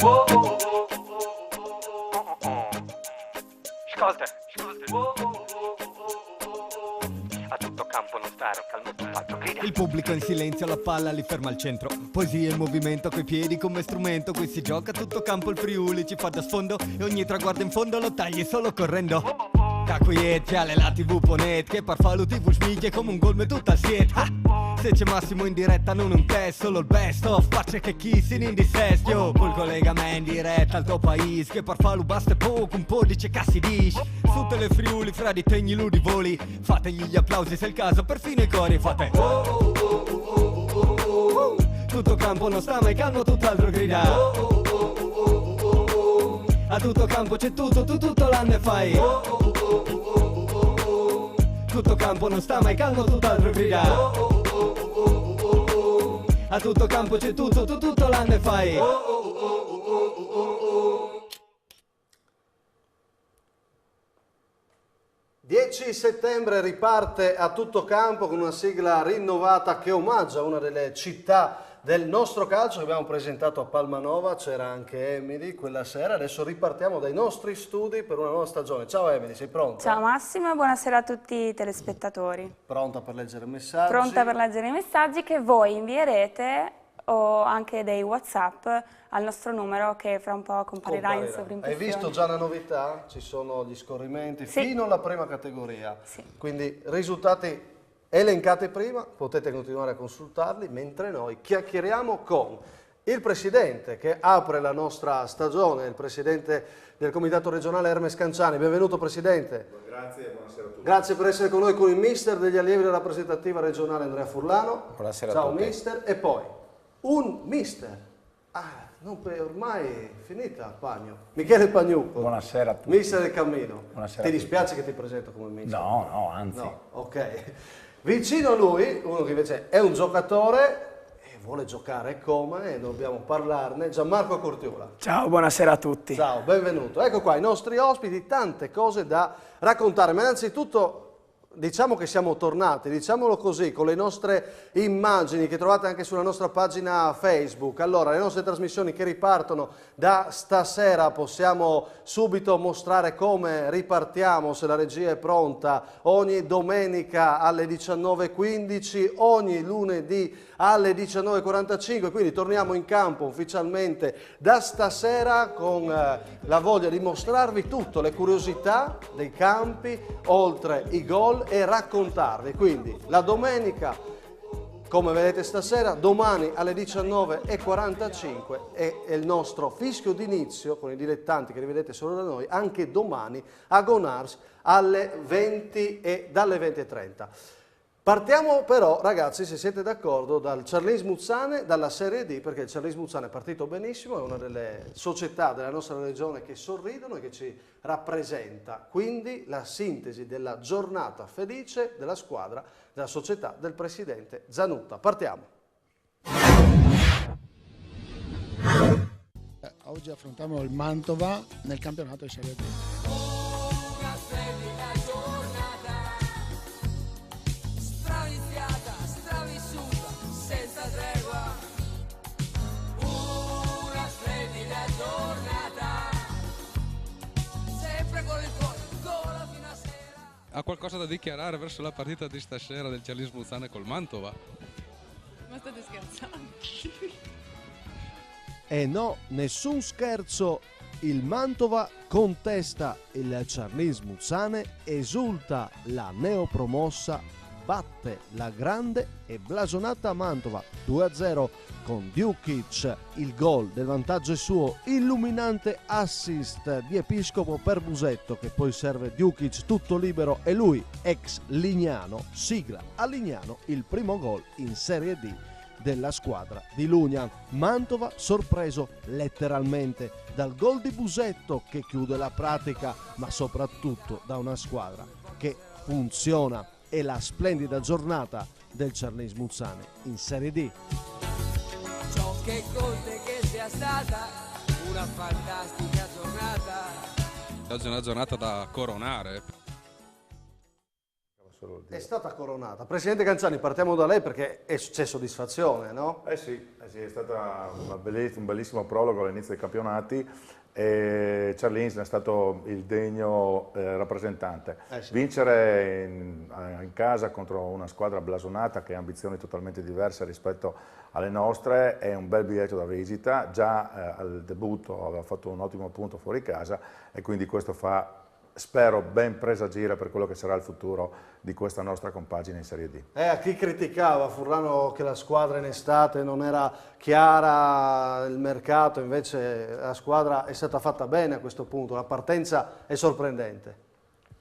Ascolta, a tutto campo non stare, calmo compatto, grida. Il pubblico in silenzio la palla li ferma al centro. Poesia in movimento coi piedi come strumento. Qui si gioca a tutto campo, il Friuli ci fa da sfondo e ogni traguardo in fondo lo tagli solo correndo. Da qui alle la tv.net che parfa lo tv smiglie come un gol me tutta siete. Se c'è Massimo in diretta non un test, solo il best of, facce che chi si in dissestio. Col collega me in diretta al tuo paese che parfa lo basta poco, un po' dice cassi dici. Su le Friuli fra di tegni ludi voli, fategli gli applausi se è il caso, perfino i cori fate. Tutto campo non sta mai calmo, tutt'altro grida. A tutto campo c'è tutto, tu tutto l'anno e fai. Tutto campo non sta mai calmo, tutt'altro grida. A tutto campo c'è tutto, tu tutto l'anno e fai. 10 settembre riparte a tutto campo con una sigla rinnovata che omaggia una delle città del nostro calcio che abbiamo presentato a Palmanova. C'era anche Emily quella sera. Adesso ripartiamo dai nostri studi per una nuova stagione. Ciao Emily, sei pronta? Ciao Massimo e buonasera a tutti i telespettatori. Pronta per leggere messaggi? Pronta per leggere i messaggi che voi invierete o anche dei WhatsApp al nostro numero che fra un po' comparirà in sovrimpressione. Hai visto già la novità? Ci sono gli scorrimenti fino alla prima categoria. Sì. Quindi risultati elencati prima, potete continuare a consultarli mentre noi chiacchieriamo con il presidente che apre la nostra stagione, il presidente del comitato regionale Hermes Canciani. Benvenuto presidente. Grazie e buonasera a tutti. Grazie per essere con noi, con il mister degli allievi della rappresentativa regionale Andrea Furlano. Buonasera a Ciao tutti. mister. E poi un mister. Ormai è finita Pagno. Michele Pagnucco. Buonasera a tutti. Mister del Cammino. Buonasera Ti a dispiace che ti presento come mister? No, anzi. No, ok. Vicino a lui, uno che invece è un giocatore e vuole giocare come, e dobbiamo parlarne, Gianmarco Cortiola. Ciao, buonasera a tutti. Ciao, benvenuto. Ecco qua i nostri ospiti, tante cose da raccontare, ma innanzitutto diciamo che siamo tornati, diciamolo così, con le nostre immagini che trovate anche sulla nostra pagina Facebook. Allora, le nostre trasmissioni che ripartono da stasera, possiamo subito mostrare come ripartiamo, se la regia è pronta, ogni domenica alle 19:15, ogni lunedì alle 19:45, quindi torniamo in campo ufficialmente da stasera con la voglia di mostrarvi tutto, le curiosità dei campi, oltre i gol, e raccontarvi. Quindi la domenica, come vedete stasera, domani alle 19:45 è il nostro fischio d'inizio con i dilettanti che rivedete solo da noi, anche domani a Gonars alle 20 e dalle 20:30. Partiamo però, ragazzi, se siete d'accordo, dal Cerlis Muzzane, dalla Serie D, perché il Cerlis Muzzane è partito benissimo, è una delle società della nostra regione che sorridono e che ci rappresenta. Quindi la sintesi della giornata felice della squadra, della società del presidente Zanutta. Partiamo. Oggi affrontiamo il Mantova nel campionato di Serie D. Ha qualcosa da dichiarare verso la partita di stasera del Cerlis Muzzane col Mantova? Ma state scherzando? E no, nessun scherzo. Il Mantova contesta il Cerlis Muzzane, esulta la neopromossa, batte la grande e blasonata Mantova 2-0 con Djukic. Il gol del vantaggio è suo, illuminante assist di Episcopo per Busetto che poi serve Djukic tutto libero e lui, ex Lignano, sigla a Lignano il primo gol in Serie D della squadra di Lugnan. Mantova sorpreso letteralmente dal gol di Busetto che chiude la pratica, ma soprattutto da una squadra che funziona. E la splendida giornata del Cerlis Muzzane in Serie D. Ciò che conta è che sia stata una fantastica giornata. Oggi è una giornata da coronare. solo dire. È stata coronata. Presidente Canzani, partiamo da lei perché c'è soddisfazione, no? Sì, è stata un bellissimo prologo all'inizio dei campionati e Charlins è stato il degno rappresentante. Sì. Vincere in casa contro una squadra blasonata che ha ambizioni totalmente diverse rispetto alle nostre è un bel biglietto da visita. Già al debutto aveva fatto un ottimo punto fuori casa e quindi questo fa, spero, ben presagire per quello che sarà il futuro di questa nostra compagine in Serie D. A chi criticava Furlano che la squadra in estate non era chiara, il mercato, invece la squadra è stata fatta bene a questo punto, la partenza è sorprendente.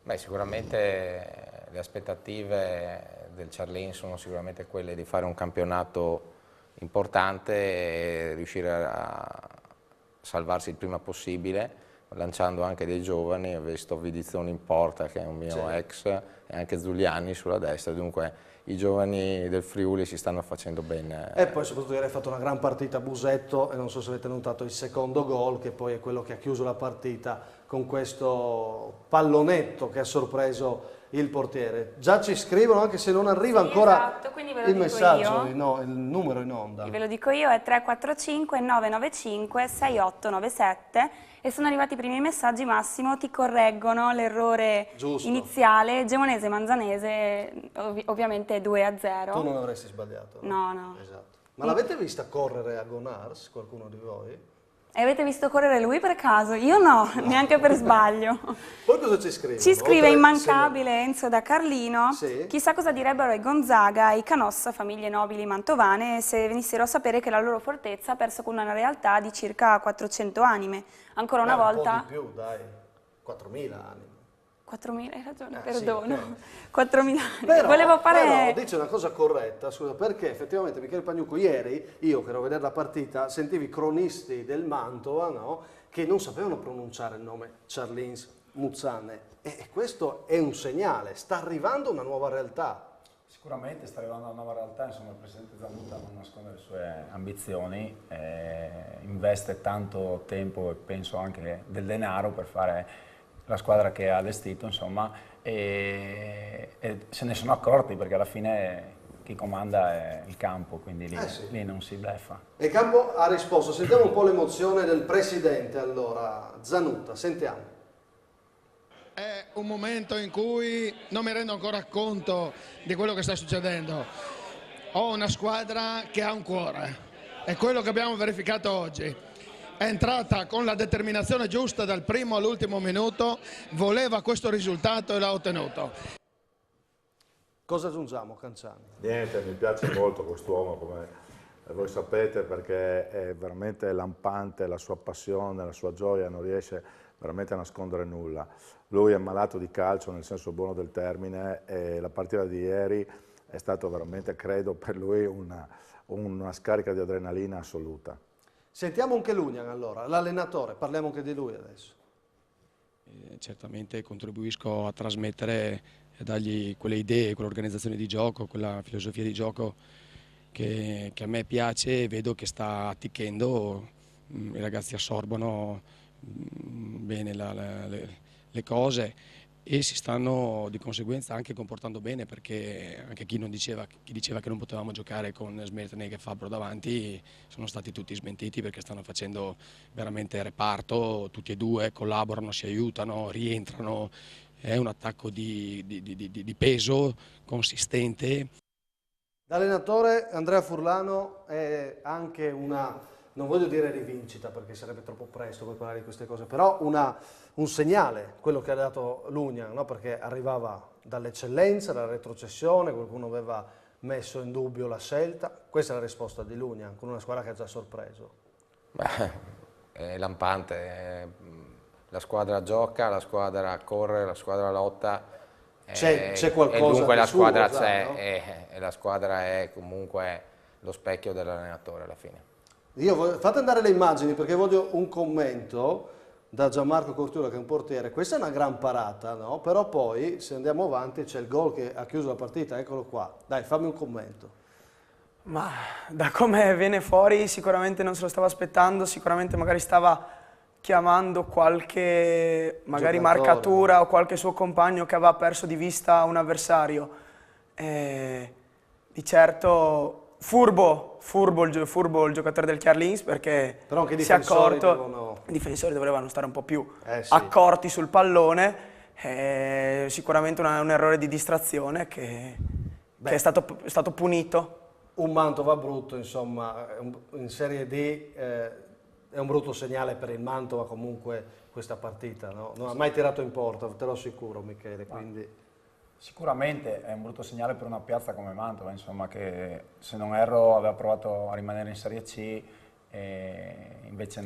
Beh, sicuramente le aspettative del Charlins sono sicuramente quelle di fare un campionato importante e riuscire a salvarsi il prima possibile, lanciando anche dei giovani. Ho visto Vidizzoni in porta, che è un mio ex, e anche Zuliani sulla destra, dunque i giovani del Friuli si stanno facendo bene. E poi soprattutto ieri ha fatto una gran partita Busetto e non so se avete notato il secondo gol, che poi è quello che ha chiuso la partita con questo pallonetto che ha sorpreso il portiere. Già ci scrivono, anche se non arriva ancora il messaggio, il numero in onda. Ve lo dico io, è 345 995 6897 e sono arrivati i primi messaggi. Massimo, ti correggono l'errore iniziale, Gemonese Manzanese ovviamente 2-0. Tu non avresti sbagliato? No. Esatto. Ma l'avete vista correre a Gonars, qualcuno di voi? E avete visto correre lui per caso? Io no, neanche per sbaglio. Poi cosa ci scrive? Ci scrive immancabile Enzo da Carlino. Sì. Chissà cosa direbbero i Gonzaga, i Canossa, famiglie nobili mantovane, se venissero a sapere che la loro fortezza ha perso con una realtà di circa 400 anime. Ancora una volta... Un po' di più, dai. 4.000 anime. 4.000, hai ragione, perdono. Sì, 4.000 anni. Però, Volevo fare... Però dice una cosa corretta, scusa, perché effettivamente Michele Pagnucco ieri, io che ero a vedere la partita, sentivi cronisti del Mantova, no, che non sapevano pronunciare il nome Charlins Muzzane. E questo è un segnale, sta arrivando una nuova realtà. Sicuramente sta arrivando una nuova realtà, insomma il presidente Zamuta non nasconde le sue ambizioni, investe tanto tempo e penso anche del denaro per fare la squadra che ha allestito, insomma, e se ne sono accorti perché alla fine chi comanda è il campo, quindi lì non si bleffa. E il campo ha risposto, sentiamo un po' l'emozione del presidente allora, Zanuta, sentiamo. È un momento in cui non mi rendo ancora conto di quello che sta succedendo. Ho una squadra che ha un cuore, è quello che abbiamo verificato oggi. È entrata con la determinazione giusta dal primo all'ultimo minuto, voleva questo risultato e l'ha ottenuto. Cosa aggiungiamo, Canzani? Niente, mi piace molto quest'uomo, come voi sapete, perché è veramente lampante, la sua passione, la sua gioia, non riesce veramente a nascondere nulla. Lui è malato di calcio nel senso buono del termine e la partita di ieri è stato veramente, credo, per lui una scarica di adrenalina assoluta. Sentiamo anche Lugnan allora, l'allenatore, parliamo anche di lui adesso. Certamente contribuisco a trasmettere e dargli quelle idee, quell'organizzazione di gioco, quella filosofia di gioco che a me piace e vedo che sta atticchendo, i ragazzi assorbono bene le cose e si stanno di conseguenza anche comportando bene, perché anche chi diceva che non potevamo giocare con Smertnek e Fabbro davanti sono stati tutti smentiti, perché stanno facendo veramente reparto, tutti e due collaborano, si aiutano, rientrano, è un attacco di peso consistente. L'allenatore Andrea Furlano è anche una, non voglio dire rivincita perché sarebbe troppo presto per parlare di queste cose, però un segnale, quello che ha dato Lugnan, no? Perché arrivava dall'eccellenza, dalla retrocessione, qualcuno aveva messo in dubbio la scelta. Questa è la risposta di Lugnan, con una squadra che ha già sorpreso. Beh, è lampante, la squadra gioca, la squadra corre, la squadra lotta. C'è qualcosa e dunque di la suo, squadra no? e la squadra è comunque lo specchio dell'allenatore alla fine. Fate andare le immagini perché voglio un commento da Gianmarco Cortiura, che è un portiere. Questa è una gran parata, no? Però poi se andiamo avanti c'è il gol che ha chiuso la partita, eccolo qua. Dai, fammi un commento. Ma da come viene fuori sicuramente non se lo stava aspettando, sicuramente magari stava chiamando qualche magari Giocatore. marcatura o qualche suo compagno che aveva perso di vista un avversario. Di certo furbo il giocatore del Chiarlins, perché Però anche i si è difensori accorto, i difensori dovevano stare un po' più sì. accorti sul pallone. Sicuramente un errore di distrazione che è stato punito. Un Mantova brutto, insomma, in Serie D è un brutto segnale per il Mantova comunque questa partita, no? Non ha mai tirato in porta, te lo assicuro Michele, quindi... Sicuramente è un brutto segnale per una piazza come Mantova, insomma, che se non erro aveva provato a rimanere in Serie C e invece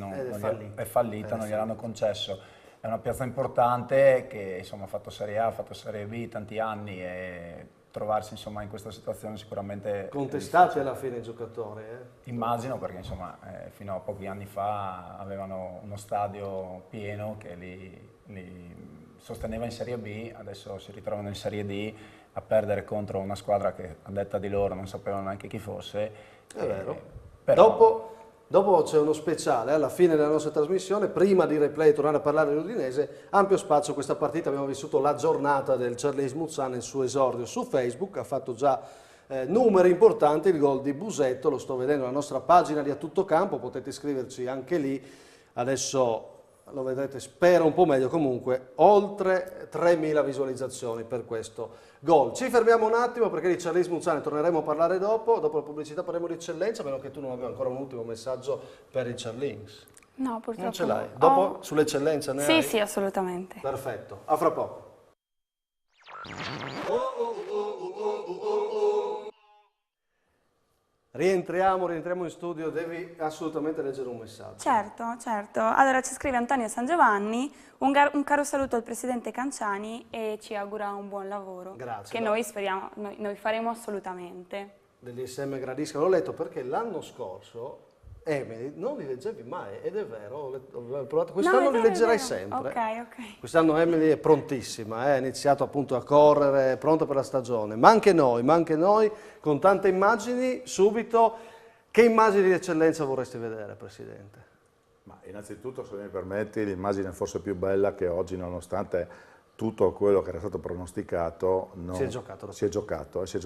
è fallita, non gliel'hanno concesso. È una piazza importante che insomma, ha fatto Serie A, ha fatto Serie B tanti anni e trovarsi insomma, in questa situazione sicuramente... Contestati alla fine i giocatori, Immagino, perché insomma, fino a pochi anni fa avevano uno stadio pieno che li sosteneva in Serie B, adesso si ritrovano in Serie D a perdere contro una squadra che a detta di loro non sapevano neanche chi fosse. È vero. Però... Dopo c'è uno speciale, alla fine della nostra trasmissione, prima di replay tornare a parlare dell'Udinese, ampio spazio a questa partita, abbiamo vissuto la giornata del Charles Muzzane, il suo esordio su Facebook, ha fatto già numeri importanti, il gol di Busetto, lo sto vedendo nella nostra pagina di A Tutto Campo, potete iscriverci anche lì, adesso lo vedrete, spero un po' meglio, comunque oltre 3.000 visualizzazioni per questo gol. Ci fermiamo un attimo perché di Charles Muzzane torneremo a parlare dopo la pubblicità parleremo di eccellenza, a meno che tu non abbia ancora un ultimo messaggio per il Charles. No, purtroppo non ce l'hai. no. Dopo sull'eccellenza ne hai? Sì, assolutamente. Perfetto, a fra poco. Rientriamo in studio, devi assolutamente leggere un messaggio. Certo. Allora ci scrive Antonio San Giovanni, un caro saluto al presidente Canciani e ci augura un buon lavoro. Grazie. Che noi speriamo, noi faremo assolutamente. Dell'ISM gradisca, l'ho letto perché l'anno scorso, Emily, non li leggevi mai, ed è vero, ho provato, quest'anno li leggerai sempre. Ok. Quest'anno Emily è prontissima, ha iniziato appunto a correre, è pronta per la stagione, ma anche noi, con tante immagini, subito, che immagini di eccellenza vorresti vedere, Presidente? Ma innanzitutto, se mi permetti, l'immagine forse più bella che oggi, nonostante tutto quello che era stato pronosticato, si è giocato, si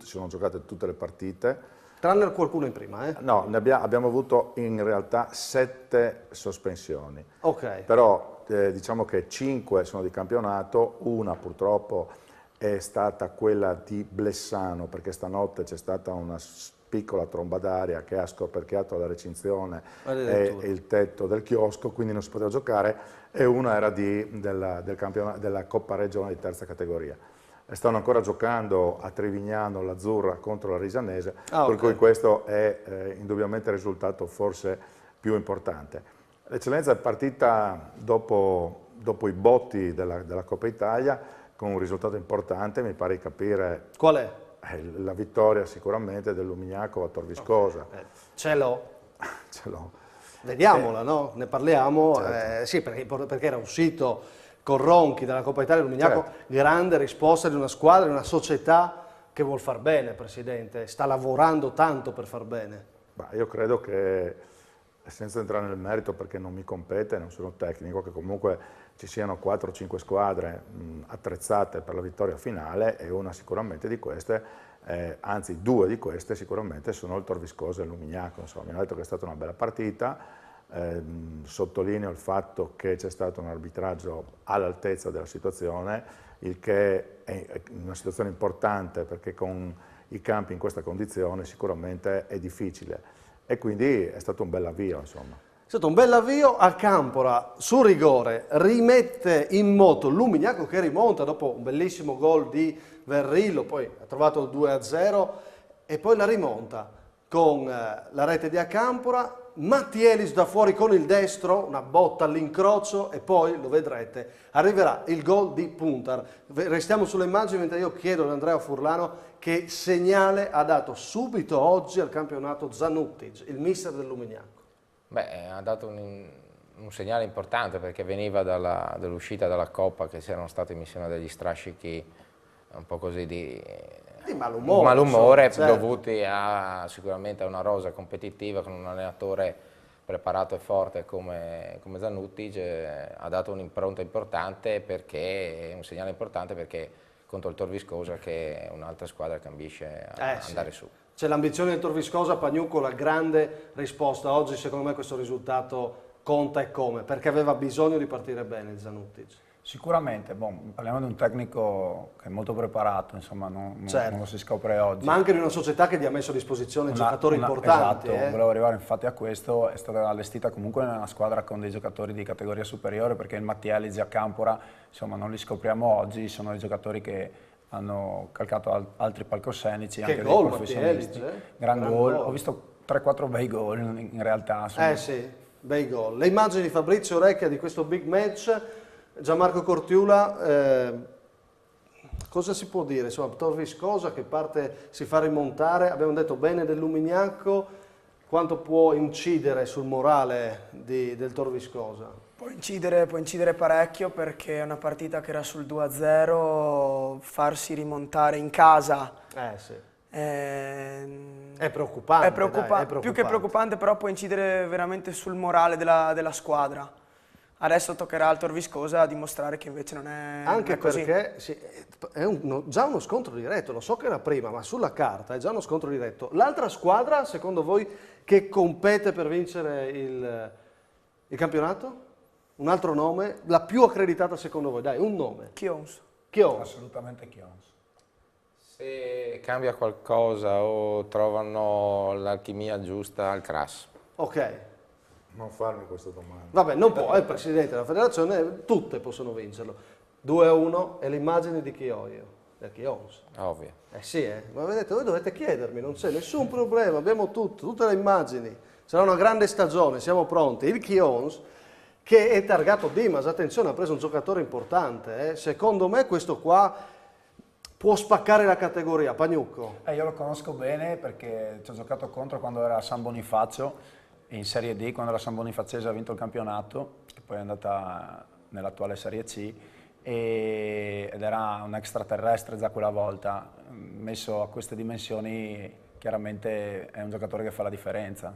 sono giocate tutte le partite. Tranne qualcuno in prima, eh? No, abbiamo avuto in realtà 7 sospensioni. Ok. Però diciamo che 5 sono di campionato, una purtroppo è stata quella di Blessano, perché stanotte c'è stata una piccola tromba d'aria che ha scoperchiato la recinzione e il tetto del chiosco, quindi non si poteva giocare, e una era della Coppa Regionale di terza categoria. Stanno ancora giocando a Trevignano l'Azzurra contro la Risanese, per cui questo è indubbiamente il risultato forse più importante. L'Eccellenza è partita dopo i botti della Coppa Italia con un risultato importante, mi pare di capire. Qual è? La vittoria sicuramente del Lumignaco a Tor Viscosa. Ce l'ho. Ce l'ho. Vediamola, no? Ne parliamo. Certo. Sì, perché era uscito con Ronchi dalla Coppa Italia Lumignaco, grande risposta di una squadra, di una società che vuol far bene, Presidente, sta lavorando tanto per far bene. Io credo che, senza entrare nel merito perché non mi compete, non sono tecnico, che comunque ci siano 4 o 5 squadre attrezzate per la vittoria finale, e una sicuramente di queste, anzi 2 di queste sicuramente sono il Tor Viscosa e il Lumignaco. Insomma, mi hanno detto che è stata una bella partita. Sottolineo il fatto che c'è stato un arbitraggio all'altezza della situazione, il che è una situazione importante perché con i campi in questa condizione sicuramente è difficile, e quindi è stato un bel avvio, insomma. È stato un bel avvio. A Campora, su rigore, rimette in moto Lumignaco, che rimonta dopo un bellissimo gol di Verrillo, poi ha trovato il 2-0 e poi la rimonta con la rete di Acampora. Mattielis da fuori con il destro, una botta all'incrocio, e poi, lo vedrete, arriverà il gol di Puntar. Restiamo sulle immagini mentre io chiedo ad Andrea Furlano che segnale ha dato subito oggi al campionato Zanuttic, il mister del Lumignaco. Ha dato un segnale importante, perché veniva dall'uscita dalla Coppa, che si erano stati messi degli strascichi un po' così di malumore, certo, dovuti sicuramente a una rosa competitiva con un allenatore preparato e forte come Zanuttic, ha dato un'impronta importante, perché un segnale importante, perché contro il Tor Viscosa, che è un'altra squadra che ambisce a andare su. C'è l'ambizione del Tor Viscosa, Pagnucco, la grande risposta. Oggi secondo me questo risultato conta, e come? Perché aveva bisogno di partire bene il Zanuttic. Sicuramente, parliamo di un tecnico che è molto preparato, insomma, non lo si scopre oggi. Ma anche di una società che gli ha messo a disposizione giocatori importanti. Esatto, volevo arrivare infatti a questo. È stata allestita comunque una squadra con dei giocatori di categoria superiore, perché il Mattielli, Giacampora, insomma, non li scopriamo oggi, sono dei giocatori che hanno calcato altri palcoscenici, anche dei professionisti. Gran gol, ho visto 3-4 bei gol in realtà. Sì, bei gol. Le immagini di Fabrizio Orecchia di questo big match. Gianmarco Cortiula, cosa si può dire? Insomma, Tor Viscosa che parte, si fa rimontare, abbiamo detto bene del Lumignacco, quanto può incidere sul morale del Tor Viscosa? Può incidere parecchio, perché è una partita che era sul 2-0, farsi rimontare in casa. È preoccupante. È preoccupante. Più che preoccupante, però può incidere veramente sul morale della squadra. Adesso toccherà al Tor Viscosa dimostrare che invece non è Anche così. Perché è già uno scontro diretto, lo so che era prima, ma sulla carta è già uno scontro diretto. L'altra squadra, secondo voi, che compete per vincere il campionato? Un altro nome? La più accreditata secondo voi? Dai, un nome. Chions. Assolutamente Chions. Se cambia qualcosa o trovano l'alchimia giusta al Cras. Ok. Non farmi questa domanda. Vabbè, non può, è il presidente della federazione, tutte possono vincerlo. 2-1 e l'immagine di chi ho io? Del Chions. Ovvio. Sì, ma vedete, voi dovete chiedermi, non c'è nessun problema, abbiamo tutte le immagini. Sarà una grande stagione, siamo pronti. Il Chions, che è targato Dimas, attenzione, ha preso un giocatore importante. Secondo me questo qua può spaccare la categoria. Pagnucco. Io lo conosco bene perché ci ho giocato contro quando era a San Bonifacio, in Serie D, quando la San Bonifacese ha vinto il campionato, e poi è andata nell'attuale Serie C, ed era un extraterrestre già quella volta. Messo a queste dimensioni, chiaramente è un giocatore che fa la differenza.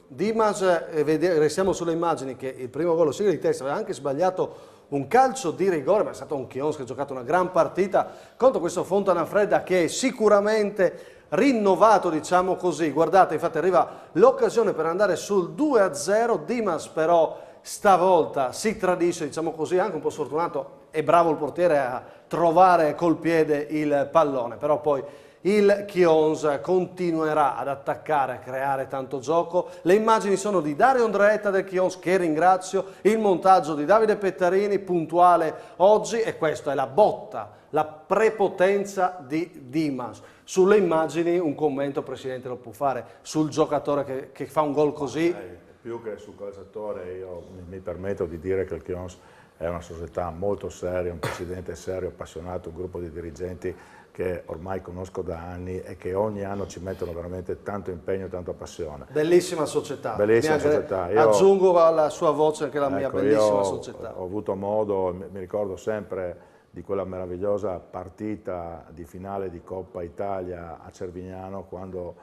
Dimas, restiamo sulle immagini, che il primo gol lo sigue di testa, aveva anche sbagliato un calcio di rigore, ma è stato un Chions che ha giocato una gran partita contro questo Fontanafredda che è sicuramente rinnovato, diciamo così. Guardate, infatti arriva l'occasione per andare sul 2-0, Dimas però stavolta si tradisce, diciamo così, anche un po' sfortunato, è bravo il portiere a trovare col piede il pallone, però poi il Chions continuerà ad attaccare, a creare tanto gioco. Le immagini sono di Dario Andreetta del Chions, che ringrazio, il montaggio di Davide Pettarini, puntuale oggi, e questa è la botta, la prepotenza di Dimas. Sulle immagini un commento, Presidente, lo può fare sul giocatore che fa un gol così? Più che sul calciatore, io mi permetto di dire che il Chions è una società molto seria, un presidente serio, appassionato, un gruppo di dirigenti che ormai conosco da anni e che ogni anno ci mettono veramente tanto impegno e tanta passione. Bellissima società. Bellissima società. Aggiungo alla sua voce anche la mia bellissima società. Ho avuto modo, mi ricordo sempre di quella meravigliosa partita di finale di Coppa Italia a Cervignano, quando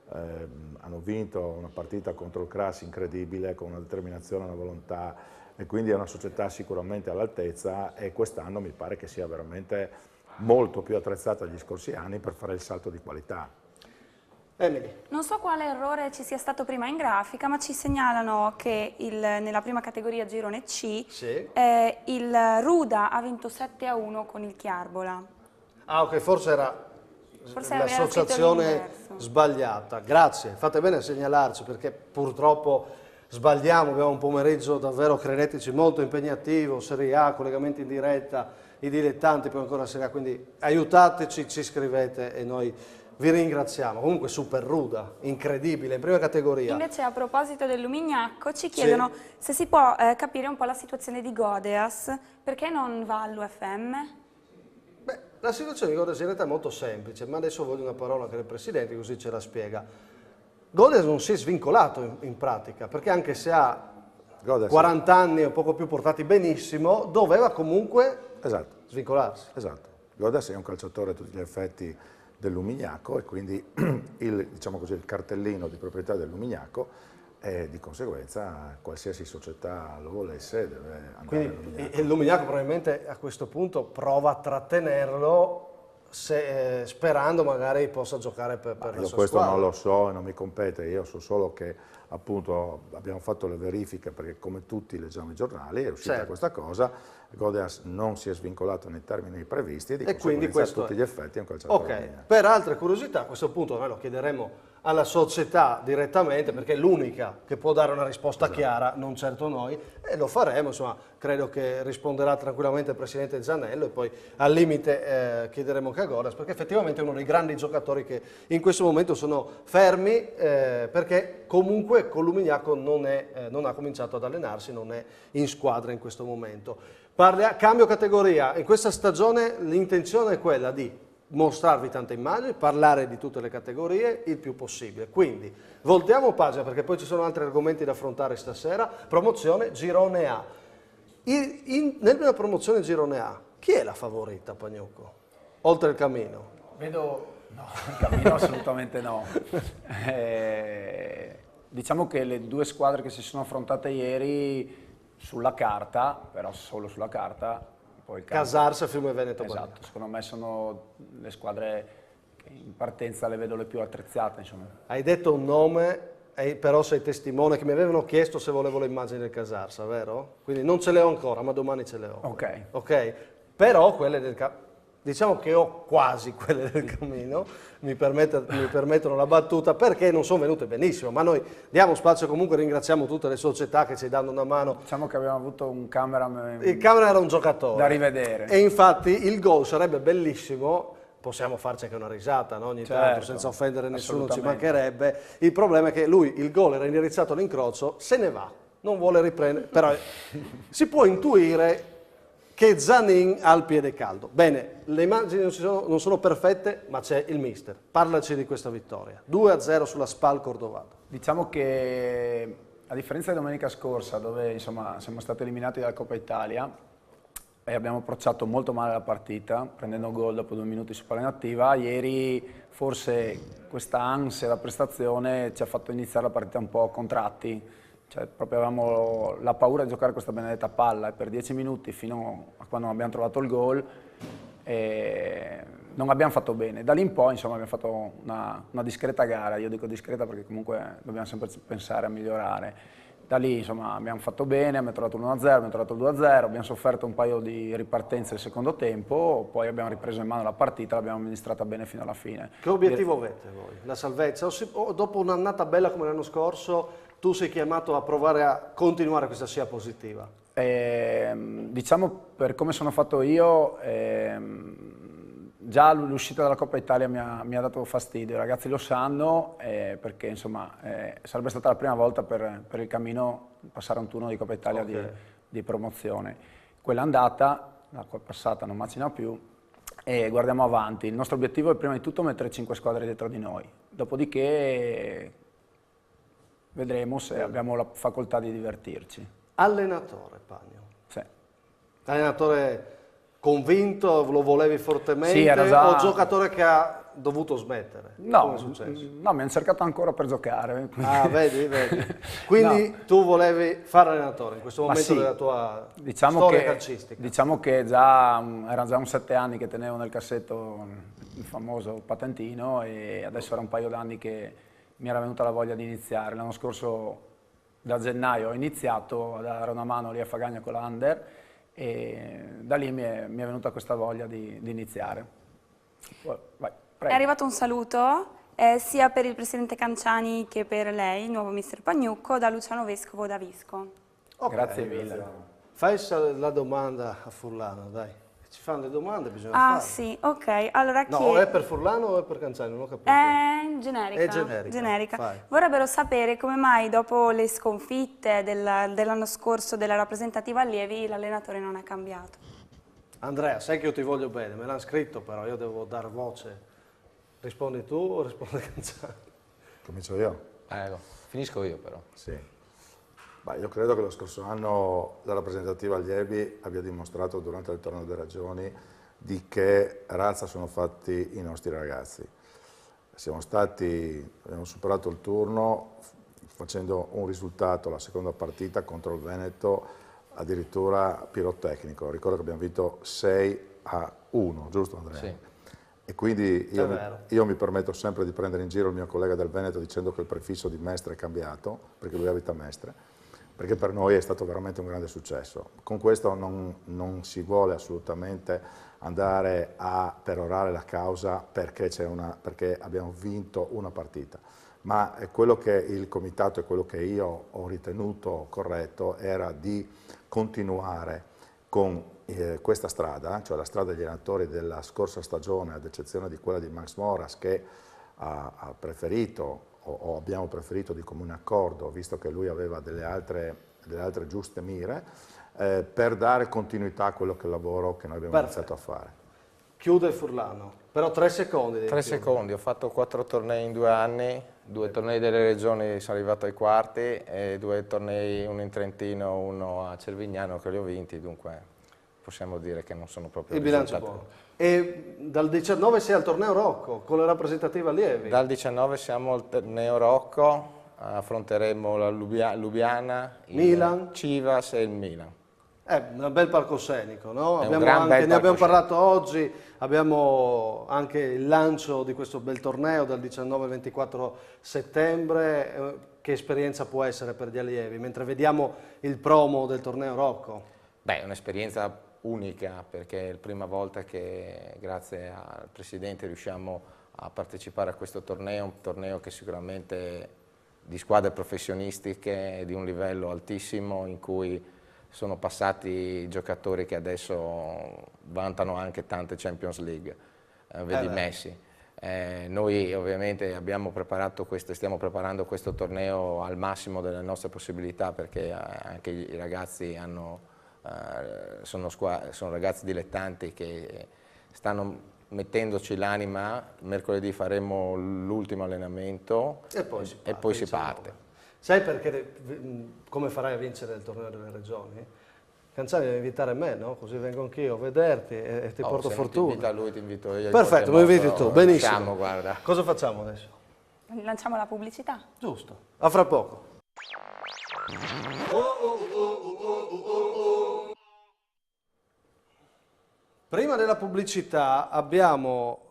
hanno vinto una partita contro il Cras incredibile, con una determinazione e una volontà, e quindi è una società sicuramente all'altezza, e quest'anno mi pare che sia veramente molto più attrezzata degli scorsi anni per fare il salto di qualità. Emily. Non so quale errore ci sia stato prima in grafica, ma ci segnalano che nella prima categoria girone C il Ruda ha vinto 7-1 con il Chiarbola. Ah, ok, forse era l'associazione sbagliata. Grazie, fate bene a segnalarci, perché purtroppo sbagliamo, abbiamo un pomeriggio davvero, credeteci, molto impegnativo, Serie A, collegamenti in diretta, i dilettanti, poi ancora Serie A, quindi aiutateci, ci scrivete e noi vi ringraziamo. Comunque super Ruda, incredibile, in prima categoria. Invece a proposito del Lumignacco ci chiedono se si può capire un po' la situazione di Godeas, perché non va all'UFM? Beh, la situazione di Godeas in realtà è molto semplice, ma adesso voglio una parola anche del Presidente, così ce la spiega. Godeas non si è svincolato in pratica, perché anche se ha 40 anni o poco più portati benissimo, doveva comunque svincolarsi. Esatto. Godeas è un calciatore a tutti gli effetti del Lumignacco, e quindi diciamo così, il cartellino di proprietà del Lumignacco e di conseguenza qualsiasi società lo volesse deve andare Quindi all'Umiliaco. il Luminiaco probabilmente a questo punto prova a trattenerlo sperando magari possa giocare per la Io sua questo squadra. non lo so e non mi compete, io so solo che appunto abbiamo fatto le verifiche perché come tutti leggiamo i giornali è uscita Certo. questa cosa, Godeas non si è svincolato nei termini previsti e di E quindi conseguenza a questo tutti è. gli effetti è un calciatore Ok, Luminiaco. per altre curiosità a questo punto noi lo chiederemo alla società direttamente perché è l'unica che può dare una risposta chiara, non certo noi, e lo faremo, insomma, credo che risponderà tranquillamente il presidente Zanello e poi al limite chiederemo anche a Godeas perché effettivamente è uno dei grandi giocatori che in questo momento sono fermi perché comunque con Luminiaco non ha cominciato ad allenarsi, non è in squadra in questo momento. Cambio categoria, in questa stagione l'intenzione è quella di mostrarvi tante immagini, parlare di tutte le categorie il più possibile. Quindi voltiamo pagina perché poi ci sono altri argomenti da affrontare stasera. Promozione Girone A. Nella promozione Girone A, chi è la favorita, Pagnucco? Oltre il Camino? Vedo, no, il Camino assolutamente no. Diciamo che le due squadre che si sono affrontate ieri sulla carta, però solo sulla carta, poi il Casarsa, Fiume Veneto. Esatto, secondo me sono le squadre che in partenza le vedo le più attrezzate. Insomma. Hai detto un nome, però sei testimone che mi avevano chiesto se volevo le immagini del Casarsa, vero? Quindi non ce le ho ancora, ma domani ce le ho. Ok. Ok? Però quelle diciamo che ho quasi quelle del Camino, mi permettono la battuta perché non sono venute benissimo, ma noi diamo spazio comunque, ringraziamo tutte le società che ci danno una mano. Diciamo che abbiamo avuto un cameraman. Il camera era un giocatore. Da rivedere. E infatti il gol sarebbe bellissimo, possiamo farci anche una risata, no? Ogni tanto, Certo, senza offendere nessuno, ci assolutamente. mancherebbe. Il problema è che lui, il gol era indirizzato all'incrocio, se ne va, non vuole riprendere, però si può intuire che Zanin ha il piede caldo. Bene, le immagini non sono perfette, ma c'è il mister. Parlaci di questa vittoria. 2-0 sulla Spal Cordovado. Diciamo che a differenza di domenica scorsa, dove insomma siamo stati eliminati dalla Coppa Italia e abbiamo approcciato molto male la partita, prendendo gol dopo 2 minuti su palla inattiva, ieri forse questa ansia da prestazione ci ha fatto iniziare la partita un po' a contratti. Cioè, proprio avevamo la paura di giocare questa benedetta palla e per 10 minuti fino a quando abbiamo trovato il gol non abbiamo fatto bene. Da lì in poi insomma, abbiamo fatto una discreta gara, io dico discreta perché comunque dobbiamo sempre pensare a migliorare. Da lì insomma, abbiamo fatto bene, abbiamo trovato l'1-0, abbiamo trovato il 2-0, abbiamo sofferto un paio di ripartenze il secondo tempo, poi abbiamo ripreso in mano la partita, l'abbiamo amministrata bene fino alla fine. Che obiettivo avete voi? La salvezza? O dopo un'annata bella come l'anno scorso tu sei chiamato a provare a continuare questa scia positiva? Diciamo per come sono fatto io, già l'uscita dalla Coppa Italia mi ha dato fastidio, i ragazzi lo sanno perché insomma sarebbe stata la prima volta per il Camino passare a un turno di Coppa Italia di promozione. Quella andata, la passata non macina più e guardiamo avanti. Il nostro obiettivo è prima di tutto mettere 5 squadre dietro di noi, dopodiché vedremo se abbiamo la facoltà di divertirci. Allenatore, Pagno. Sì. Allenatore convinto, lo volevi fortemente, Sì, era già... o giocatore che ha dovuto smettere? No, Come è successo? no, mi hanno cercato ancora per giocare. Ah, vedi. Quindi No. tu volevi fare allenatore in questo Ma momento sì, della tua diciamo storia che, calcistica. Diciamo che erano già 7 anni che tenevo nel cassetto il famoso patentino e adesso era un paio d'anni che mi era venuta la voglia di iniziare. L'anno scorso da gennaio ho iniziato a dare una mano lì a Fagagna con l'Under e da lì mi è venuta questa voglia di iniziare. Vai, È arrivato un saluto sia per il presidente Canciani che per lei, il nuovo mister Pagnucco, da Luciano Vescovo da Visco. Okay. Grazie mille. Fai la domanda a Furlano, dai. Ci fanno le domande, bisogna farle. Sì, ok. Allora No, è per Furlano o è per Canciani? Non ho capito. È generica. È generica. Fai. Vorrebbero sapere come mai dopo le sconfitte dell'anno scorso della rappresentativa allievi l'allenatore non è cambiato. Andrea, sai che io ti voglio bene, me l'hanno scritto però, io devo dar voce. Rispondi tu o risponde Canciani? Comincio io? Finisco io però. Sì. Beh, io credo che lo scorso anno la rappresentativa allievi abbia dimostrato durante il torneo delle regioni di che razza sono fatti i nostri ragazzi. Abbiamo superato il turno facendo un risultato, la seconda partita contro il Veneto, addirittura pirotecnico. Ricordo che abbiamo vinto 6-1, giusto Andrea? Sì. E quindi io mi permetto sempre di prendere in giro il mio collega del Veneto dicendo che il prefisso di Mestre è cambiato, perché lui abita a Mestre, perché per noi è stato veramente un grande successo. Con questo non si vuole assolutamente andare a perorare la causa perché abbiamo vinto una partita, ma è quello che il comitato e quello che io ho ritenuto corretto era di continuare con questa strada, cioè la strada degli allenatori della scorsa stagione, ad eccezione di quella di Max Moras, che ha preferito o abbiamo preferito di comune accordo, visto che lui aveva delle altre giuste mire, per dare continuità a quello che è il lavoro che noi abbiamo iniziato a fare. Chiude Furlano, però 3 secondi. 3 secondi, ho fatto 4 tornei in 2 anni, 2 tornei delle regioni sono arrivato ai quarti e 2 tornei, uno in Trentino, uno a Cervignano che li ho vinti, dunque possiamo dire che non sono proprio il bilancio buono. E dal 19 sei al torneo Rocco con le rappresentative allievi? Dal 19 siamo al torneo Rocco, affronteremo la Lubiana, Milan, il Chivas e il Milan. Un bel palcoscenico, no? Ne abbiamo parlato oggi, abbiamo anche il lancio di questo bel torneo dal 19 al 24 settembre. Che esperienza può essere per gli allievi, mentre vediamo il promo del torneo Rocco? Beh, è un'esperienza unica, perché è la prima volta che grazie al Presidente riusciamo a partecipare a questo torneo, un torneo che sicuramente di squadre professionistiche di un livello altissimo, in cui sono passati giocatori che adesso vantano anche tante Champions League, vedi Messi. Noi ovviamente stiamo preparando questo torneo al massimo delle nostre possibilità, perché anche i ragazzi sono ragazzi dilettanti che stanno mettendoci l'anima. Mercoledì faremo l'ultimo allenamento e poi si parte. Sai perché, come farai a vincere il torneo delle regioni? Canzani deve invitare me, no? Così vengo anch'io a vederti e ti porto fortuna. Se non ti invita lui, ti invito io. Perfetto, mi inviti tu, benissimo. Facciamo, guarda. Cosa facciamo adesso? Lanciamo la pubblicità. Giusto. A fra poco. Prima della pubblicità abbiamo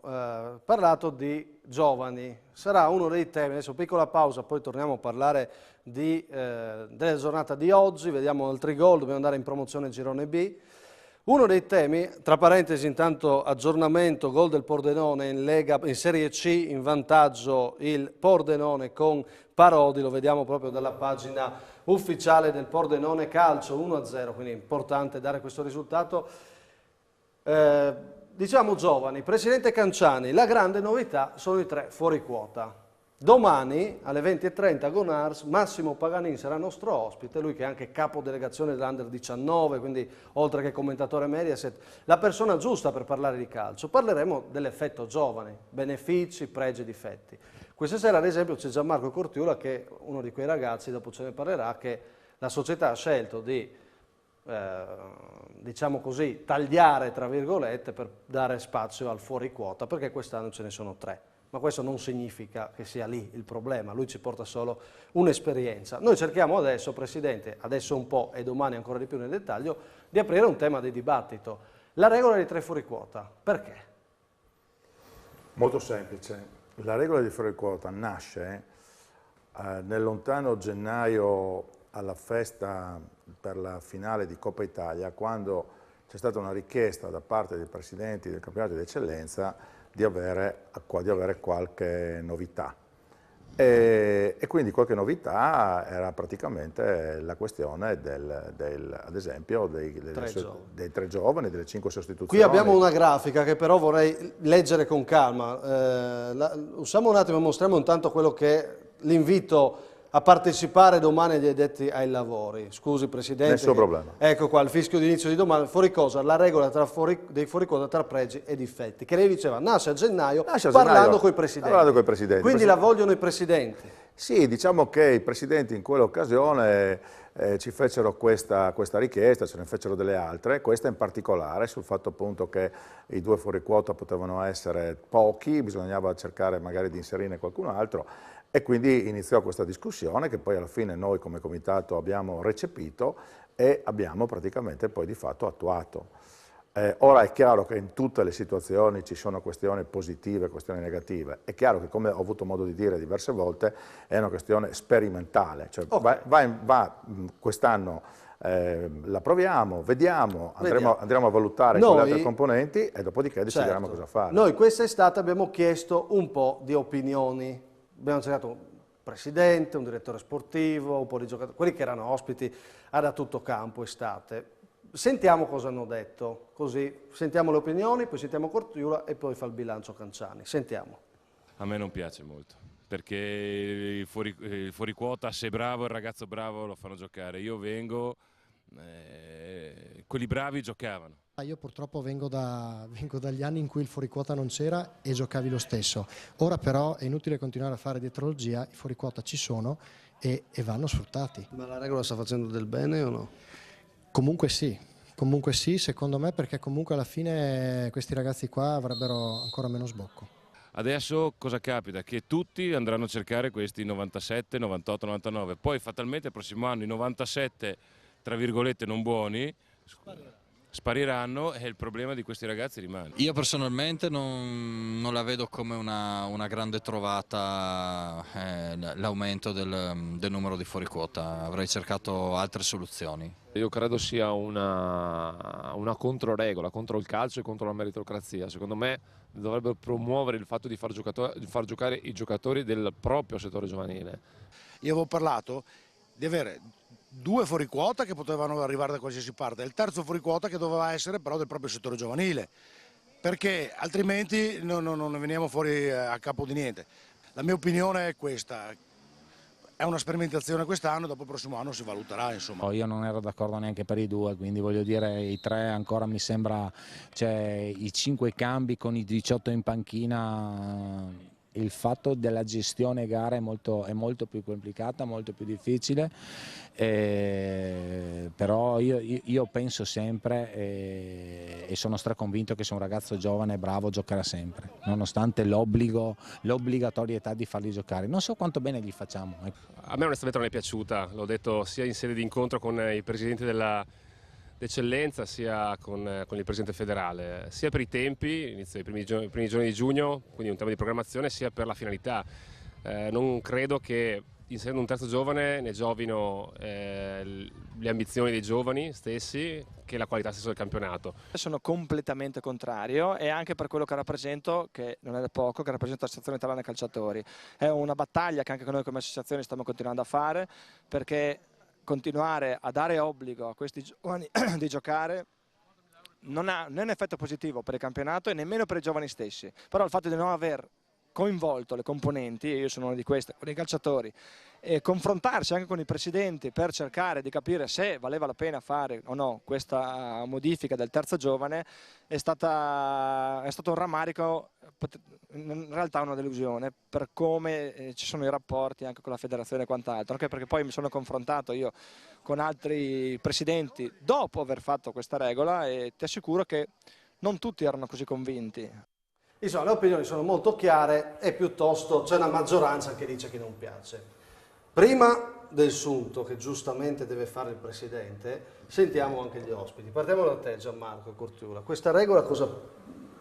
parlato di giovani. Sarà uno dei temi, adesso piccola pausa, poi torniamo a parlare della giornata di oggi, vediamo altri gol, dobbiamo andare in promozione girone B. Uno dei temi, tra parentesi intanto aggiornamento, gol del Pordenone in Serie C, in vantaggio il Pordenone con Parodi, lo vediamo proprio dalla pagina ufficiale del Pordenone Calcio, 1-0, quindi è importante dare questo risultato. Diciamo giovani, Presidente Canciani, la grande novità sono i 3 fuori quota. Domani alle 20:30 a Gonars, Massimo Paganin sarà nostro ospite, lui che è anche capo delegazione dell'Under 19, quindi oltre che commentatore Mediaset, la persona giusta per parlare di calcio. Parleremo dell'effetto giovani, benefici, pregi e difetti. Questa sera ad esempio c'è Gianmarco Cortiula, che è uno di quei ragazzi, dopo ce ne parlerà, che la società ha scelto di diciamo così, tagliare tra virgolette per dare spazio al fuori quota, perché quest'anno ce ne sono 3. Ma questo non significa che sia lì il problema, lui ci porta solo un'esperienza. Noi cerchiamo adesso, Presidente, adesso un po' e domani ancora di più nel dettaglio, di aprire un tema di dibattito. La regola dei 3 fuori quota, perché? Molto semplice. La regola di fuori quota nasce nel lontano gennaio alla festa per la finale di Coppa Italia, quando c'è stata una richiesta da parte dei presidenti del campionato di eccellenza di avere qualche novità. E quindi qualche novità era praticamente la questione ad esempio dei 3 giovani, delle 5 sostituzioni. Qui abbiamo una grafica che però vorrei leggere con calma. Usiamo un attimo e mostriamo intanto quello che è l'invito a partecipare domani agli addetti ai lavori. Scusi Presidente. Nessun problema. Ecco qua, il fischio di inizio di domani. Fuori cosa? La regola dei fuori quota tra pregi e difetti. Che lei diceva, nasce a gennaio parlando con i presidenti. Quindi la vogliono i presidenti. Sì, diciamo che i presidenti in quell'occasione ci fecero questa richiesta, ce ne fecero delle altre, questa in particolare sul fatto appunto che i 2 fuori quota potevano essere pochi, bisognava cercare magari di inserire qualcun altro. E quindi iniziò questa discussione che poi alla fine noi come comitato abbiamo recepito e abbiamo praticamente poi di fatto attuato. Ora è chiaro che in tutte le situazioni ci sono questioni positive e questioni negative. È chiaro che, come ho avuto modo di dire diverse volte, è una questione sperimentale. Cioè quest'anno la proviamo, vediamo, andremo a valutare con le altre componenti e dopodiché decideremo cosa fare. Noi quest'estate abbiamo chiesto un po' di opinioni. Abbiamo cercato un presidente, un direttore sportivo, un po' di giocatori, quelli che erano ospiti a Tutto Campo estate. Sentiamo cosa hanno detto, così sentiamo le opinioni, poi sentiamo Cortiula e poi fa il bilancio Canciani. Sentiamo. A me non piace molto, perché il fuori quota, se è bravo, il ragazzo bravo lo fanno giocare. Io vengo, quelli bravi giocavano. Io purtroppo vengo dagli anni in cui il fuoriquota non c'era e giocavi lo stesso. Ora però è inutile continuare a fare dietrologia, i fuoriquota ci sono e vanno sfruttati. Ma la regola sta facendo del bene o no? Comunque sì, secondo me, perché comunque alla fine questi ragazzi qua avrebbero ancora meno sbocco. Adesso cosa capita? Che tutti andranno a cercare questi 97, 98, 99, poi fatalmente il prossimo anno i 97, tra virgolette, non buoni, spariranno e il problema di questi ragazzi rimane. Io personalmente non la vedo come una grande trovata l'aumento del numero di fuoriquota, avrei cercato altre soluzioni. Io credo sia una controregola contro il calcio e contro la meritocrazia. Secondo me dovrebbero promuovere il fatto di far giocare i giocatori del proprio settore giovanile. Io avevo parlato di avere 2 fuoriquota che potevano arrivare da qualsiasi parte e il terzo fuoriquota che doveva essere però del proprio settore giovanile, perché altrimenti non veniamo fuori a capo di niente. La mia opinione è questa, è una sperimentazione quest'anno, dopo il prossimo anno si valuterà, insomma. Io non ero d'accordo neanche per i 2, quindi voglio dire i 3 ancora mi sembra, cioè i 5 cambi con i 18 in panchina. Il fatto della gestione gara è molto più complicata, molto più difficile, però io penso sempre e sono straconvinto che se un ragazzo giovane e bravo giocherà sempre, nonostante l'obbligatorietà di farli giocare. Non so quanto bene gli facciamo. A me onestamente non è piaciuta, l'ho detto sia in sede di incontro con i presidenti dell'eccellenza sia con il presidente federale, sia per i tempi, inizio i primi giorni di giugno, quindi un tema di programmazione, sia per la finalità. Non credo che inserendo un terzo giovane ne giovino le ambizioni dei giovani stessi che la qualità stessa del campionato. Sono completamente contrario e anche per quello che rappresento, che non è da poco, che rappresento l'Associazione Italiana Calciatori. È una battaglia che anche noi come associazione stiamo continuando a fare, perché continuare a dare obbligo a questi giovani di giocare non è un effetto positivo per il campionato e nemmeno per i giovani stessi, però il fatto di non aver coinvolto le componenti, e io sono una di queste, con i calciatori, e confrontarsi anche con i presidenti per cercare di capire se valeva la pena fare o no questa modifica del terzo giovane è stato un rammarico, in realtà una delusione per come ci sono i rapporti anche con la federazione e quant'altro, anche perché poi mi sono confrontato io con altri presidenti dopo aver fatto questa regola e ti assicuro che non tutti erano così convinti. Insomma, le opinioni sono molto chiare e piuttosto c'è una maggioranza che dice che non piace. Prima del sunto che giustamente deve fare il Presidente, sentiamo anche gli ospiti. Partiamo da te, Gianmarco Cortiula. Questa regola cosa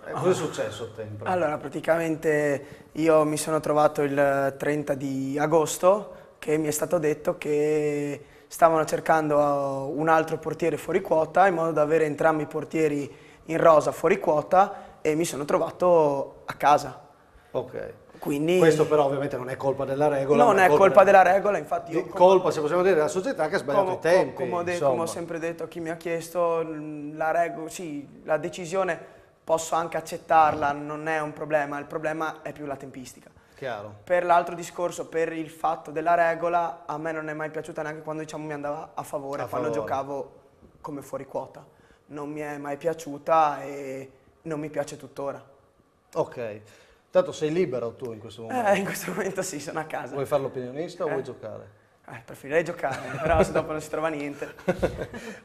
è successo a te? Allora, praticamente io mi sono trovato il 30 di agosto che mi è stato detto che stavano cercando un altro portiere fuori quota in modo da avere entrambi i portieri in rosa fuori quota e mi sono trovato a casa. Ok. Quindi, questo però ovviamente non è colpa della regola. Non è colpa della regola, infatti io... Colpa, se possiamo dire, della società che ha sbagliato i tempi. Come ho sempre detto a chi mi ha chiesto, la decisione posso anche accettarla, non è un problema, il problema è più la tempistica. Chiaro. Per l'altro discorso, per il fatto della regola, a me non è mai piaciuta neanche quando mi andava a favore, quando giocavo come fuori quota. Non mi è mai piaciuta e non mi piace tuttora. Ok. Tanto sei libero tu in questo momento? In questo momento sì, sono a casa. Vuoi fare l'opinionista o vuoi giocare? Preferirei giocare, però se dopo non si trova niente.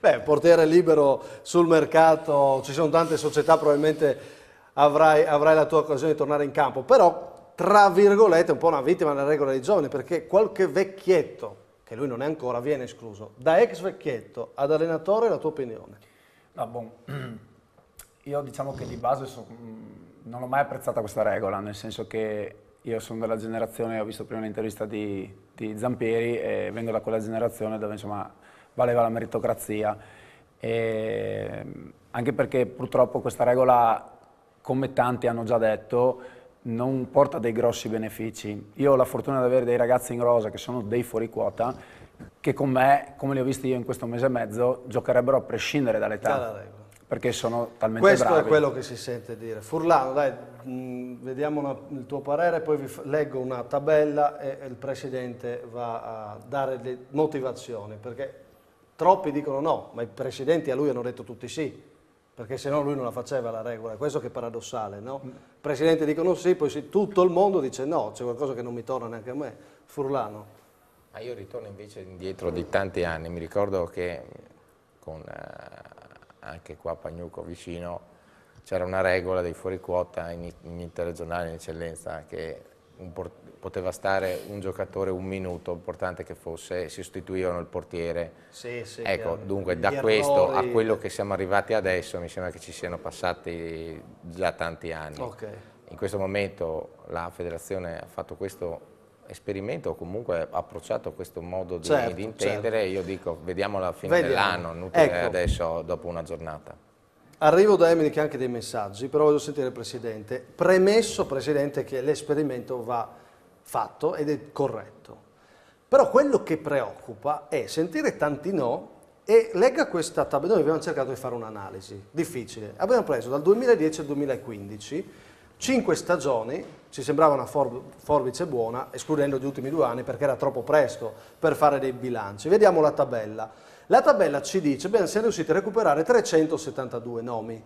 Beh, portiere libero sul mercato, ci sono tante società, probabilmente avrai la tua occasione di tornare in campo, però tra virgolette, un po' una vittima della regola dei giovani, perché qualche vecchietto, che lui non è ancora, viene escluso. Da ex vecchietto ad allenatore, la tua opinione? No, io diciamo che di base non ho mai apprezzata questa regola, nel senso che io sono della generazione, ho visto prima un'intervista di Zampieri e vengo da quella generazione dove insomma valeva la meritocrazia, e anche perché purtroppo questa regola, come tanti hanno già detto, non porta dei grossi benefici. Io ho la fortuna di avere dei ragazzi in rosa che sono dei fuori quota, che con me, come li ho visti io in questo mese e mezzo, giocherebbero a prescindere dall'età, perché sono talmente Questo bravi. è quello che si sente dire. Furlano, dai, vediamo il tuo parere, poi leggo una tabella e il Presidente va a dare le motivazioni, perché troppi dicono no, ma i Presidenti a lui hanno detto tutti sì, perché se no lui non la faceva la regola. Questo che è paradossale, no? I Presidenti dicono sì, poi sì, tutto il mondo dice no, c'è qualcosa che non mi torna neanche a me. Furlano. Ma io ritorno invece indietro di tanti anni, mi ricordo che con anche qua a Pagnuco vicino c'era una regola dei fuori quota in interregionale in eccellenza che poteva stare un giocatore un minuto, importante che fosse, si sostituivano il portiere. Sì, ecco, dunque da questo a quello che siamo arrivati adesso mi sembra che ci siano passati già tanti anni. In questo momento la federazione ha fatto questo esperimento o comunque ha approcciato questo modo di intendere, io dico vediamolo alla fine dell'anno, inutile adesso dopo una giornata. Arrivo da Emily anche dei messaggi, però voglio sentire il Presidente. Premesso, Presidente, che l'esperimento va fatto ed è corretto. Però quello che preoccupa è sentire tanti no e legga questa tabella. Noi abbiamo cercato di fare un'analisi difficile. Abbiamo preso dal 2010 al 2015 5 stagioni, ci sembrava una forbice buona, escludendo gli ultimi 2 anni perché era troppo presto per fare dei bilanci. Vediamo la tabella. La tabella ci dice che siamo riusciti a recuperare 372 nomi.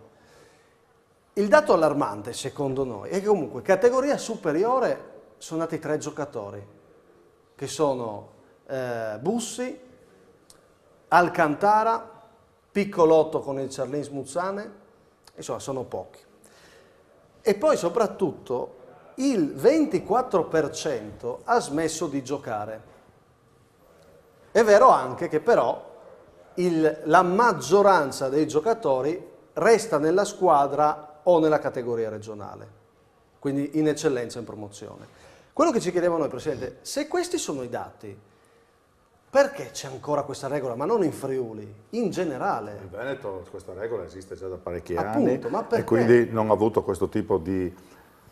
Il dato allarmante, secondo noi, è che comunque categoria superiore sono nati 3 giocatori, che sono Bussi, Alcantara, Piccolotto con il Charlins Muzzane, insomma sono pochi. E poi soprattutto il 24% ha smesso di giocare. È vero anche che però la maggioranza dei giocatori resta nella squadra o nella categoria regionale, quindi in eccellenza in promozione. Quello che ci chiedevano noi, Presidente, se questi sono i dati, perché c'è ancora questa regola, ma non in Friuli, in generale? In Veneto questa regola esiste già da parecchi anni ma e quindi non ha avuto questo tipo di...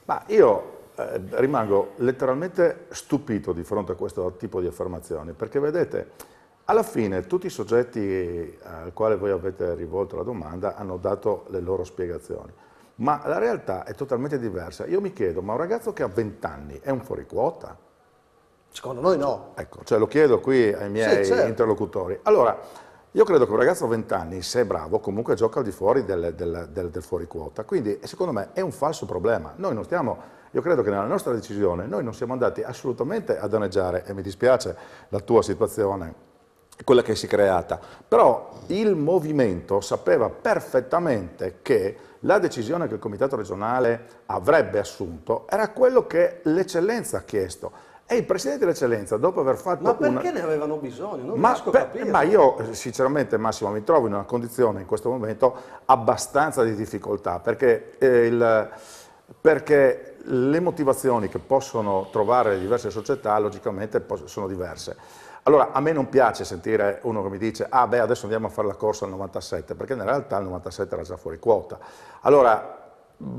Ma io rimango letteralmente stupito di fronte a questo tipo di affermazioni, perché vedete, alla fine tutti i soggetti al quale voi avete rivolto la domanda hanno dato le loro spiegazioni, ma la realtà è totalmente diversa. Io mi chiedo, ma un ragazzo che ha 20 anni è un fuoriquota? Secondo noi no. Ecco, cioè lo chiedo qui ai miei interlocutori. Allora, io credo che un ragazzo a 20 anni, se è bravo, comunque gioca al di fuori del fuoriquota, quindi secondo me è un falso problema. Noi non stiamo, io credo che nella nostra decisione noi non siamo andati assolutamente a danneggiare, e mi dispiace la tua situazione, quella che si è creata, però il movimento sapeva perfettamente che la decisione che il comitato regionale avrebbe assunto era quello che l'eccellenza ha chiesto. E il Presidente dell'Eccellenza, dopo aver fatto Ma perché ne avevano bisogno? Non riesco a capire. Ma io, sinceramente, Massimo, mi trovo in una condizione in questo momento abbastanza di difficoltà, perché le motivazioni che possono trovare le diverse società, logicamente, sono diverse. Allora, a me non piace sentire uno che mi dice ah beh, adesso andiamo a fare la corsa al 97, perché in realtà il 97 era già fuori quota. Allora,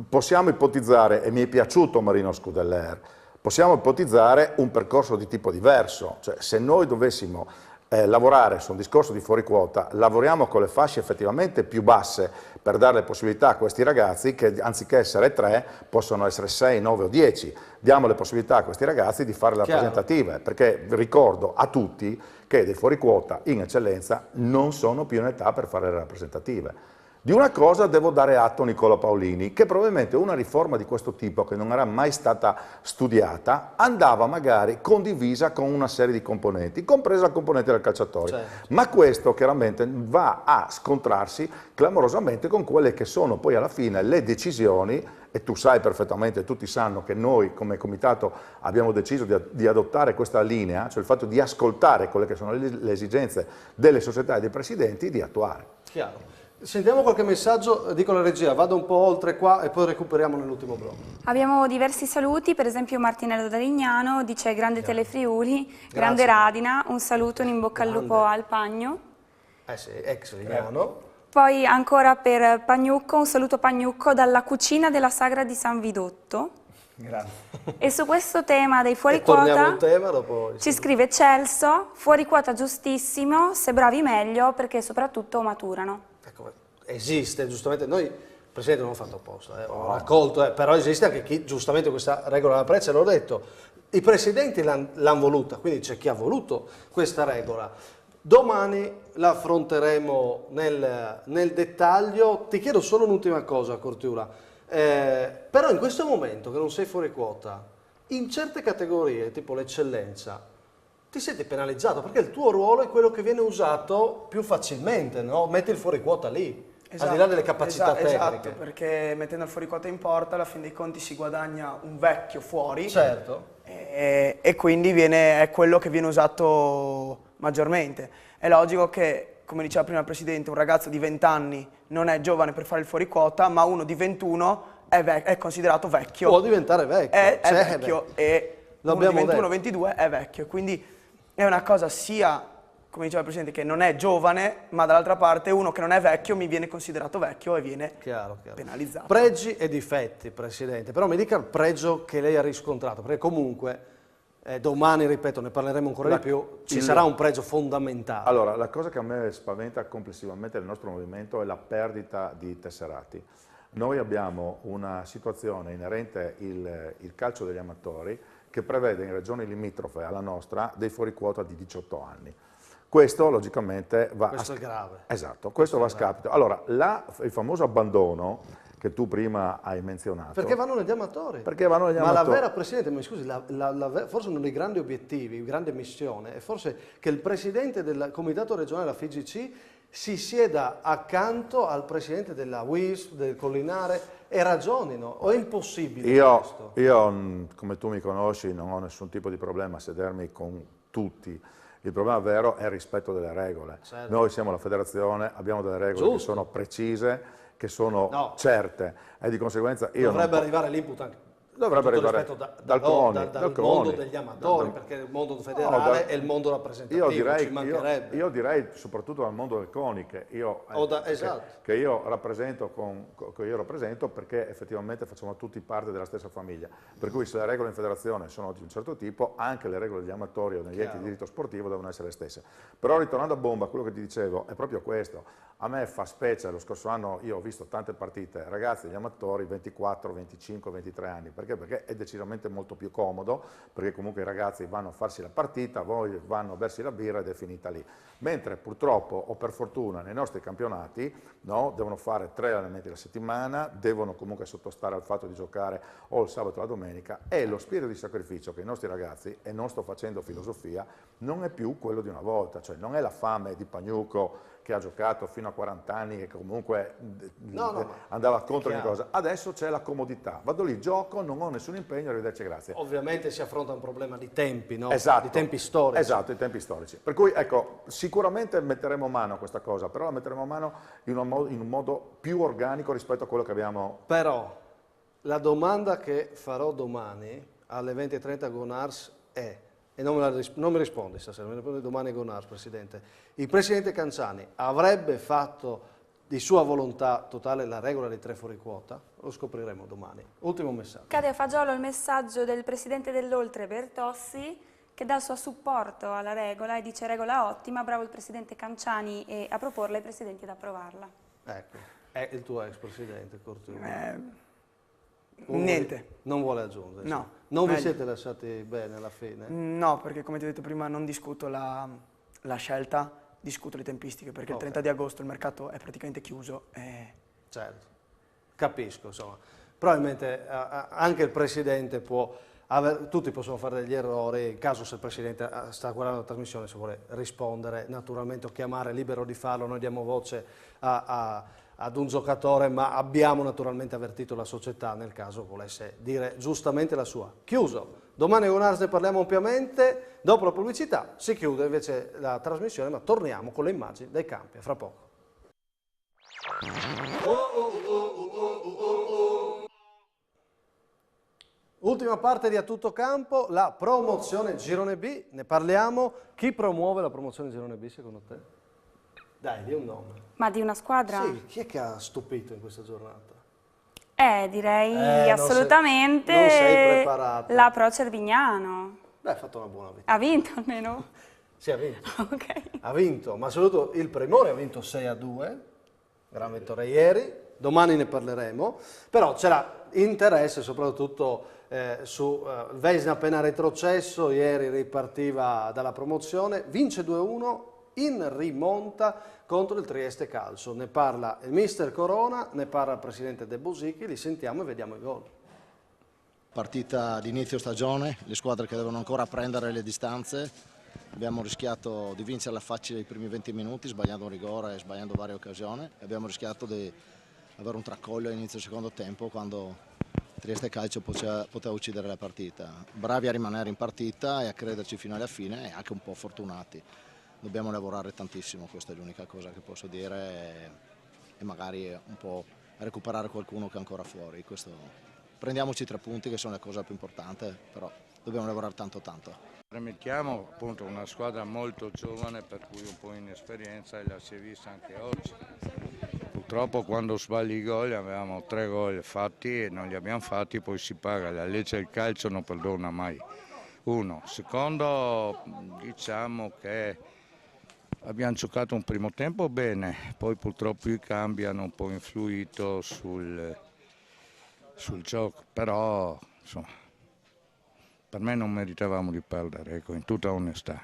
possiamo ipotizzare, e mi è piaciuto Marino Scudeller, possiamo ipotizzare un percorso di tipo diverso, cioè se noi dovessimo lavorare su un discorso di fuori quota, lavoriamo con le fasce effettivamente più basse per dare le possibilità a questi ragazzi che anziché essere 3 possono essere 6, 9 o 10, diamo le possibilità a questi ragazzi di fare le rappresentative, perché ricordo a tutti che dei fuori quota in eccellenza non sono più in età per fare le rappresentative. Di una cosa devo dare atto a Nicola Paolini, che probabilmente una riforma di questo tipo, che non era mai stata studiata, andava magari condivisa con una serie di componenti, compresa la componente del calciatore. Certo. Ma questo chiaramente va a scontrarsi clamorosamente con quelle che sono poi alla fine le decisioni, e tu sai perfettamente, tutti sanno che noi come comitato abbiamo deciso di adottare questa linea, cioè il fatto di ascoltare quelle che sono le esigenze delle società e dei presidenti, di attuare. Chiaro. Sentiamo qualche messaggio, dico la regia, vado un po' oltre qua e poi recuperiamo nell'ultimo blocco. Abbiamo diversi saluti, per esempio Martinello da Lignano dice grande Telefriuli, grande Radina, un saluto, un in bocca al lupo al Pagno. Sì, ex Lignano. Poi ancora per Pagnucco, un saluto Pagnucco dalla cucina della Sagra di San Vidotto. Grazie. E su questo tema dei fuori Torniamo quota al tema dopo. ci scrive Celso, fuori quota giustissimo, se bravi meglio perché soprattutto maturano. Esiste, giustamente, noi, Presidente, non l'ho fatto apposta, ho raccolto, però esiste anche chi giustamente questa regola la apprezza, l'ho detto, i Presidenti l'hanno voluta, quindi c'è chi ha voluto questa regola. Domani la affronteremo nel dettaglio. Ti chiedo solo un'ultima cosa, Cortiula, però in questo momento che non sei fuori quota, in certe categorie, tipo l'eccellenza, ti senti penalizzato perché il tuo ruolo è quello che viene usato più facilmente, no? Metti il fuori quota lì, al di là delle capacità tecniche. Esatto, perché mettendo il fuori quota in porta, alla fine dei conti si guadagna un vecchio fuori. Certo. E quindi è quello che viene usato maggiormente. È logico che, come diceva prima il Presidente, un ragazzo di 20 anni non è giovane per fare il fuori quota, ma uno di 21 è considerato vecchio. Può diventare vecchio. È vecchio e uno di 21-22 è vecchio. Quindi è una cosa sia, come diceva il Presidente, che non è giovane, ma dall'altra parte uno che non è vecchio mi viene considerato vecchio e viene penalizzato. Pregi e difetti, Presidente, però mi dica il pregio che lei ha riscontrato, perché comunque domani, ripeto, ne parleremo ancora di più, ci sarà un pregio fondamentale. Allora, la cosa che a me spaventa complessivamente nel nostro movimento è la perdita di tesserati. Noi abbiamo una situazione inerente il calcio degli amatori che prevede in regioni limitrofe alla nostra dei fuori quota di 18 anni. Questo logicamente va Questo è grave. Esatto, questo va a scapito. Allora, il famoso abbandono che tu prima hai menzionato. Perché vanno negli amatori. Perché vanno negli Ma amatori. la vera, Presidente, mi scusi, forse uno dei grandi obiettivi, grande missione, è forse che il Presidente del Comitato regionale della FIGC si sieda accanto al Presidente della WISP, del Collinare, e ragionino, o è impossibile questo? Io, come tu mi conosci, non ho nessun tipo di problema a sedermi con tutti. Il problema vero è il rispetto delle regole. Certo. Noi siamo la federazione, abbiamo delle regole che sono precise, che sono certe, e di conseguenza io dovrebbe arrivare l'input anche dovrebbe arrivare dal CONI, mondo degli amatori, perché il mondo federale è il mondo rappresentativo, ci mancherebbe. Io direi soprattutto dal mondo del CONI, che io rappresento perché effettivamente facciamo tutti parte della stessa famiglia. Per cui se le regole in federazione sono di un certo tipo, anche le regole degli amatori o degli enti di diritto sportivo devono essere le stesse. Però ritornando a bomba, quello che ti dicevo è proprio questo. A me fa specie, lo scorso anno io ho visto tante partite, ragazzi degli amatori 24, 25, 23 anni, perché è decisamente molto più comodo, perché comunque i ragazzi vanno a farsi la partita, poi vanno a bersi la birra ed è finita lì. Mentre purtroppo, o per fortuna, nei nostri campionati devono fare 3 allenamenti alla settimana, devono comunque sottostare al fatto di giocare o il sabato o la domenica, e lo spirito di sacrificio che i nostri ragazzi, e non sto facendo filosofia, non è più quello di una volta, cioè non è la fame di Pagnucco che ha giocato fino a 40 anni e che comunque andava contro ogni cosa. Adesso c'è la comodità, vado lì, gioco, non ho nessun impegno, arrivederci, grazie. Ovviamente si affronta un problema di tempi, no? Esatto. Di tempi storici. Esatto, i tempi storici. Per cui, ecco, sicuramente metteremo mano a questa cosa, però la metteremo mano in un modo più organico rispetto a quello che abbiamo. Però la domanda che farò domani alle 20:30 a Gonars è, e non mi rispondi stasera, mi risponde domani a Gonars, Presidente. Il Presidente Canciani avrebbe fatto di sua volontà totale la regola dei 3 fuori quota? Lo scopriremo domani. Ultimo messaggio. Cade a fagiolo il messaggio del Presidente dell'Oltre Bertossi, che dà il suo supporto alla regola e dice regola ottima, bravo il Presidente Canciani e a proporla ai Presidenti ad approvarla. Ecco, è il tuo ex Presidente Cortiula. Niente. Non vuole aggiungere? No. Non vi siete lasciati bene alla fine? No, perché come ti ho detto prima non discuto la scelta discuto le tempistiche, perché il 30 di agosto il mercato è praticamente chiuso. Certo, capisco, insomma. Probabilmente anche il Presidente può, tutti possono fare degli errori, in caso se il Presidente sta guardando la trasmissione, se vuole rispondere naturalmente o chiamare, libero di farlo, noi diamo voce ad un giocatore, ma abbiamo naturalmente avvertito la società nel caso volesse dire giustamente la sua. Chiuso, domani con Ars ne parliamo ampiamente, dopo la pubblicità si chiude invece la trasmissione, ma torniamo con le immagini dai campi, a fra poco. Ultima parte di A Tutto Campo, la promozione Girone B, ne parliamo. Chi promuove la promozione Girone B secondo te? Dai, di un nome. Ma di una squadra? Sì, chi è che ha stupito in questa giornata? Direi assolutamente non sei preparata. la Pro Cervignano. Beh, ha fatto una buona vita. Ha vinto almeno? Sì, ha vinto. Ok. Ha vinto, ma soprattutto il Primore ha vinto 6-2, gran vittoria ieri, domani ne parleremo, però c'era interesse soprattutto su Vesna appena retrocesso, ieri ripartiva dalla promozione, vince 2-1 in rimonta contro il Trieste Calcio. Ne parla il mister Corona, ne parla il presidente De Bosicchi, li sentiamo e vediamo i gol. Partita di inizio stagione, le squadre che devono ancora prendere le distanze. Abbiamo rischiato di vincerla facile i primi 20 minuti, sbagliando un rigore e sbagliando varie occasioni. Abbiamo rischiato di avere un tracollo all'inizio del secondo tempo quando Trieste Calcio poteva uccidere la partita. Bravi a rimanere in partita e a crederci fino alla fine e anche un po' fortunati. Dobbiamo lavorare tantissimo, questa è l'unica cosa che posso dire, e magari un po' recuperare qualcuno che è ancora fuori. Prendiamoci 3 punti che sono la cosa più importante, però dobbiamo lavorare tanto. Mettiamo appunto una squadra molto giovane, per cui un po' inesperienza, e la si è vista anche oggi. Purtroppo quando sbagli i gol, avevamo 3 gol fatti e non li abbiamo fatti, poi si paga. La legge del calcio non perdona mai. Uno. Secondo, diciamo che abbiamo giocato un primo tempo bene, poi purtroppo i cambi hanno un po' influito sul gioco, però insomma, per me non meritavamo di perdere, ecco, in tutta onestà.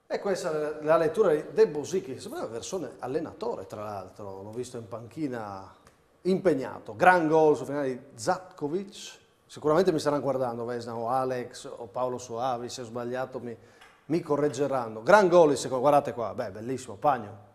E questa è la lettura di De Bosicchi, sembra una versione allenatore tra l'altro, l'ho visto in panchina impegnato, gran gol sul finale di Zatkovic, sicuramente mi staranno guardando Vesna o Alex o Paolo Soavi, se ho sbagliato mi correggeranno, gran gol il secondo, guardate qua, beh bellissimo, Pagno.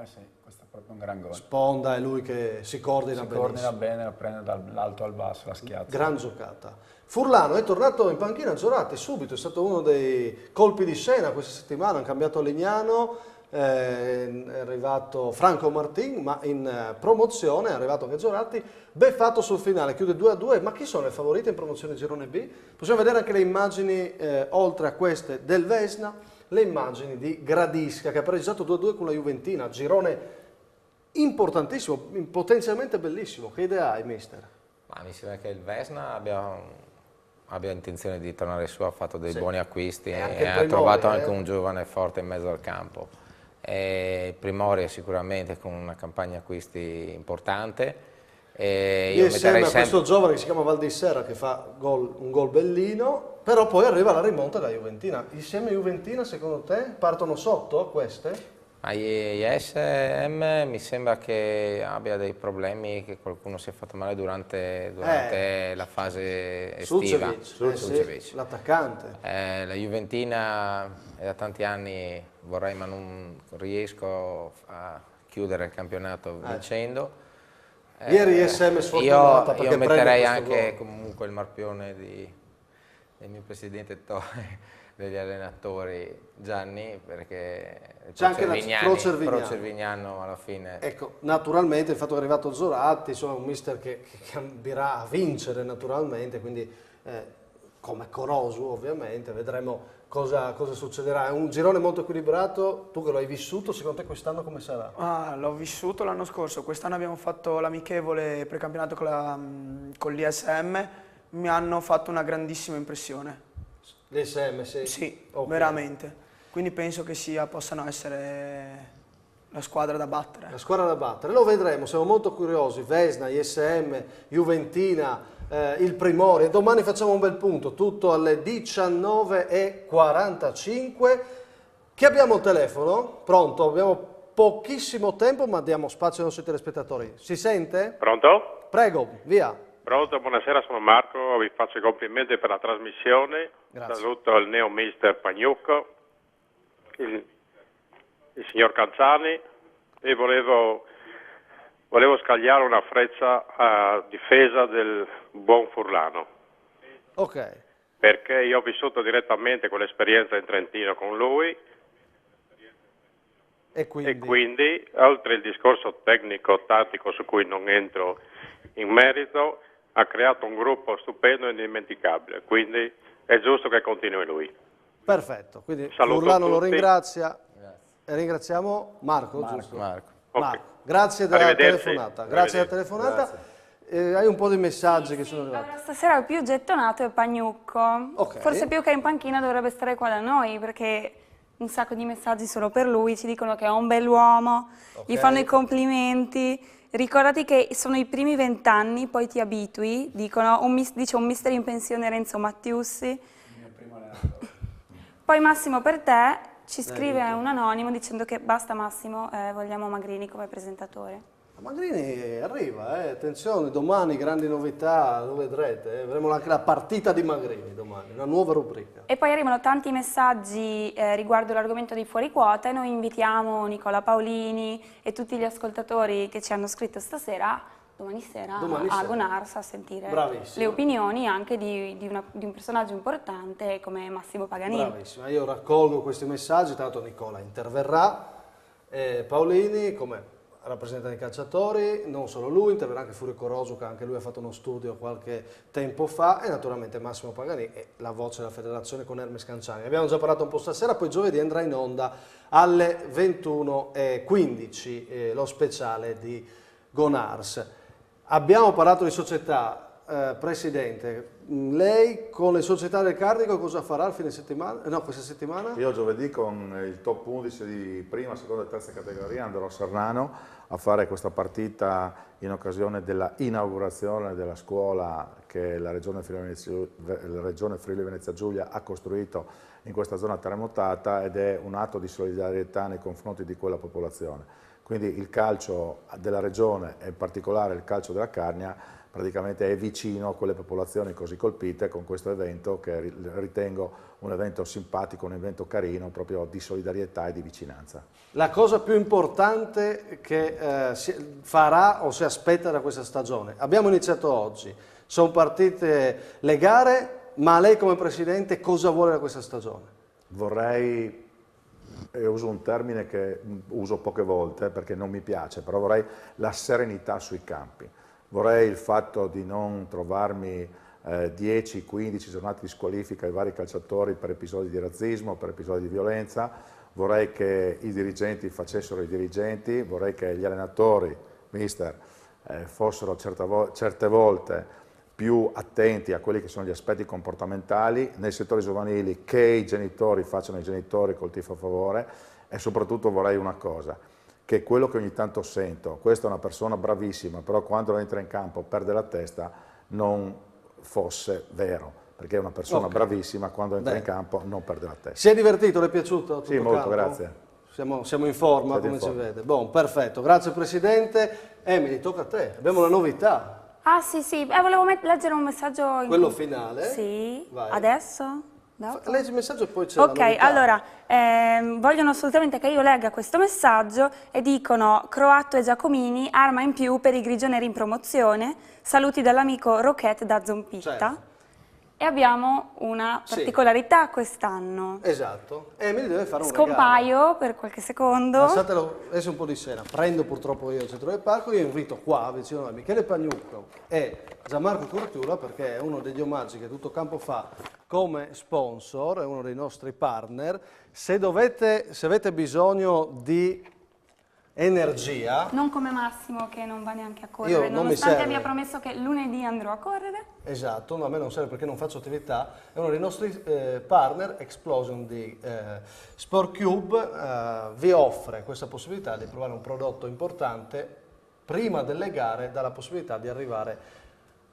Sì, questo è proprio un gran gol. Sponda, è lui che si coordina benissimo. Si coordina bene, la prende dall'alto al basso, la schiazza. Gran giocata. Furlano è tornato in panchina Giorati subito, è stato uno dei colpi di scena questa settimana, hanno cambiato Legnano, è arrivato Franco Martin, ma in promozione è arrivato anche Giorati, beffato sul finale, chiude 2-2, ma chi sono le favorite in promozione Girone B? Possiamo vedere anche le immagini, oltre a queste del Vesna, le immagini di Gradisca che ha pareggiato 2-2 con la Juventina, girone importantissimo, potenzialmente bellissimo. Che idea hai, mister? Ma mi sembra che il Vesna abbia intenzione di tornare su, ha fatto dei buoni acquisti e ha trovato anche un giovane forte in mezzo al campo. Primoria sicuramente con una campagna acquisti importante. Io insieme a questo giovane che si chiama Valdisserra che fa un gol bellino, però poi arriva la rimonta della Juventina. Insieme a Juventina secondo te partono sotto queste? ISM mi sembra che abbia dei problemi, che qualcuno si è fatto male durante la fase estiva. Sulcevic, l'attaccante. La Juventina è da tanti anni, vorrei ma non riesco a chiudere il campionato vincendo. Ieri ISM sfortunata perché io metterei anche comunque il marpione del mio presidente degli allenatori Gianni, perché c'è anche la Pro Cervignano alla fine. Ecco, naturalmente il fatto che è arrivato Zoratti, insomma un mister che ambirà a vincere naturalmente, quindi come Corosu ovviamente, vedremo cosa succederà. È un girone molto equilibrato, tu che lo hai vissuto, secondo te quest'anno come sarà? L'ho vissuto l'anno scorso, quest'anno abbiamo fatto l'amichevole precampionato con l'ISM, mi hanno fatto una grandissima impressione. L'ISM, sì? Sì, okay. Veramente. Quindi penso che possano essere la squadra da battere. La squadra da battere, lo vedremo, siamo molto curiosi. Vesna, ISM, Juventina, il Primore. Domani facciamo un bel punto, tutto alle 19:45. Chi abbiamo al telefono? Pronto? Abbiamo pochissimo tempo, ma diamo spazio ai nostri telespettatori. Si sente? Pronto? Prego, via. Pronto, buonasera, sono Marco, vi faccio i complimenti per la trasmissione. Grazie. Saluto il neo mister Pagnucco, il signor Canzani e volevo scagliare una freccia a difesa del buon Furlano. Ok. Perché io ho vissuto direttamente quell'esperienza in Trentino con lui e quindi, oltre il discorso tecnico-tattico su cui non entro in merito, ha creato un gruppo stupendo e indimenticabile, quindi è giusto che continui lui. Perfetto, quindi Saluto Furlano lo tutti. ringrazia e ringraziamo Marco, giusto? Marco. Marco. Grazie della Arrivederci. telefonata. Grazie della telefonata. Hai un po' di messaggi che sono arrivati. Allora, stasera il più gettonato è Pagnucco. Ok. Forse più che in panchina dovrebbe stare qua da noi, perché un sacco di messaggi solo per lui, ci dicono che è un bell'uomo, gli fanno i complimenti. Ricordati che sono i primi 20 anni, poi ti abitui, dicono, dice un mister in pensione Renzo Mattiussi. Poi Massimo per te ci scrive un anonimo dicendo che basta Massimo, vogliamo Magrini come presentatore. Magrini arriva, attenzione, domani grandi novità, lo vedrete, avremo anche la partita di Magrini domani, una nuova rubrica. E poi arrivano tanti messaggi riguardo l'argomento dei fuori quota e noi invitiamo Nicola Paolini e tutti gli ascoltatori che ci hanno scritto stasera, domani sera a Gonars a sentire le opinioni anche di un personaggio importante come Massimo Paganini. Bravissima, io raccolgo questi messaggi, tanto Nicola interverrà, Paolini come rappresentante dei calciatori, non solo lui, interverrà anche Furio Corosu che anche lui ha fatto uno studio qualche tempo fa e naturalmente Massimo Paganini e la voce della federazione con Hermes Canciani. Abbiamo già parlato un po' stasera, poi giovedì andrà in onda alle 21:15 lo speciale di Gonars. Abbiamo parlato di società, Presidente, lei con le società del Carnico cosa farà il fine settimana? No, questa settimana? Io giovedì con il top 11 di prima, seconda e terza categoria andrò a Sarnano a fare questa partita in occasione della inaugurazione della scuola che la Regione Friuli Venezia Giulia ha costruito in questa zona terremotata ed è un atto di solidarietà nei confronti di quella popolazione. Quindi il calcio della Regione e in particolare il calcio della Carnia praticamente è vicino a quelle popolazioni così colpite con questo evento che ritengo un evento simpatico, un evento carino, proprio di solidarietà e di vicinanza. La cosa più importante che farà o si aspetta da questa stagione, abbiamo iniziato oggi, sono partite le gare, ma lei come Presidente cosa vuole da questa stagione? Vorrei, e uso un termine che uso poche volte perché non mi piace, però vorrei la serenità sui campi. Vorrei il fatto di non trovarmi 10-15 giornate di squalifica ai vari calciatori per episodi di razzismo, per episodi di violenza, vorrei che i dirigenti facessero i dirigenti, vorrei che gli allenatori, mister, fossero certe volte più attenti a quelli che sono gli aspetti comportamentali, nei settori giovanili che i genitori facciano i genitori col tifo a favore e soprattutto vorrei una cosa, che quello che ogni tanto sento, questa è una persona bravissima, però quando entra in campo perde la testa, non fosse vero, perché è una persona bravissima, quando entra in campo non perde la testa. Si è divertito? Le è piaciuto? Tutto Sì, molto, campo? grazie. Siamo in forma, come si vede. Buon, perfetto, grazie Presidente. Emily, tocca a te, abbiamo una novità. Ah sì, volevo leggere un messaggio. Quello finale? Sì, vai. Adesso? Dopo? Leggi il messaggio e poi c'è la novità. Ok, allora, vogliono assolutamente che io legga questo messaggio e dicono Croatto e Giacomini, arma in più per i grigioneri in promozione, saluti dall'amico Roquette da Zompitta. Certo. E abbiamo una particolarità quest'anno. Esatto, Emily deve fare un regalo. Scompaio per qualche secondo. Lasciatelo, adesso un po' di scena, prendo purtroppo io il centro del parco, io invito qua vicino a noi Michele Pagnucco e Gianmarco Curtiula perché è uno degli omaggi che Tutto Campo fa come sponsor, è uno dei nostri partner. Se avete bisogno di energia... Non come Massimo che non va neanche a correre, nonostante abbia promesso che lunedì andrò a correre. Esatto, no, a me non serve perché non faccio attività, è uno dei nostri partner, Explosion di Sport Cube, vi offre questa possibilità di provare un prodotto importante, prima delle gare dà la possibilità di arrivare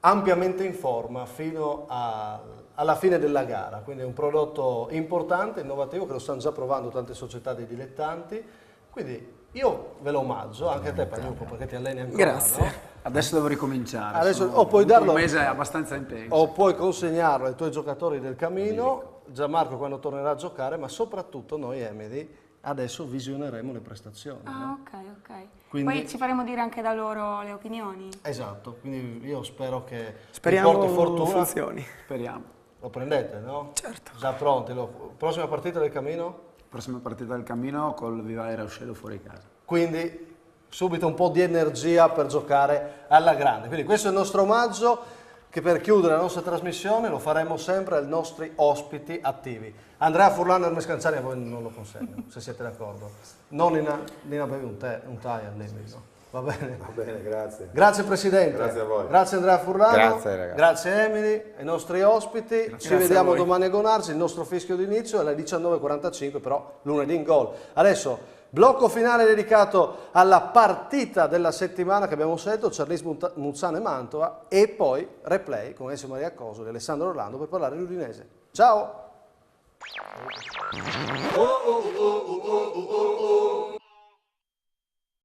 ampiamente in forma fino alla fine della gara, quindi è un prodotto importante, innovativo, che lo stanno già provando tante società dei dilettanti, quindi io ve lo omaggio, anche a te Pagnucco, perché ti alleni ancora. Grazie. No? Adesso devo ricominciare. Adesso, o puoi darlo, un mese è abbastanza impegno. o puoi consegnarlo ai tuoi giocatori del Camino, Gianmarco quando tornerà a giocare, ma soprattutto noi Emily adesso visioneremo le prestazioni. Ah, no? ok. Quindi- Poi ci faremo dire anche da loro le opinioni. Esatto, quindi io spero che Speriamo vi porti fortuna. funzioni. Speriamo. Lo prendete, no? Certo. Già pronti. Prossima partita del Camino? Prossima partita del Camino col Vivale Rauscello fuori casa. Quindi subito un po' di energia per giocare alla grande. Quindi questo è il nostro omaggio che per chiudere la nostra trasmissione lo faremo sempre ai nostri ospiti attivi. Andrea Furlan e Hermes Canciani a voi non lo consegno, se siete d'accordo. Nina bevi un tè al limite. Va bene? Va bene, grazie. Grazie Presidente. Grazie a voi. Grazie Andrea Furlano. Grazie, ragazzi. Grazie Emily, ai nostri ospiti. Ci vediamo domani a Gonarzi, il nostro fischio d'inizio è alle 19:45, però lunedì in gol. Adesso blocco finale dedicato alla partita della settimana che abbiamo scelto, Cerlis Muzzano e Mantova, e poi replay con Ezio Maria Coso e Alessandro Orlando per parlare di Udinese. Ciao!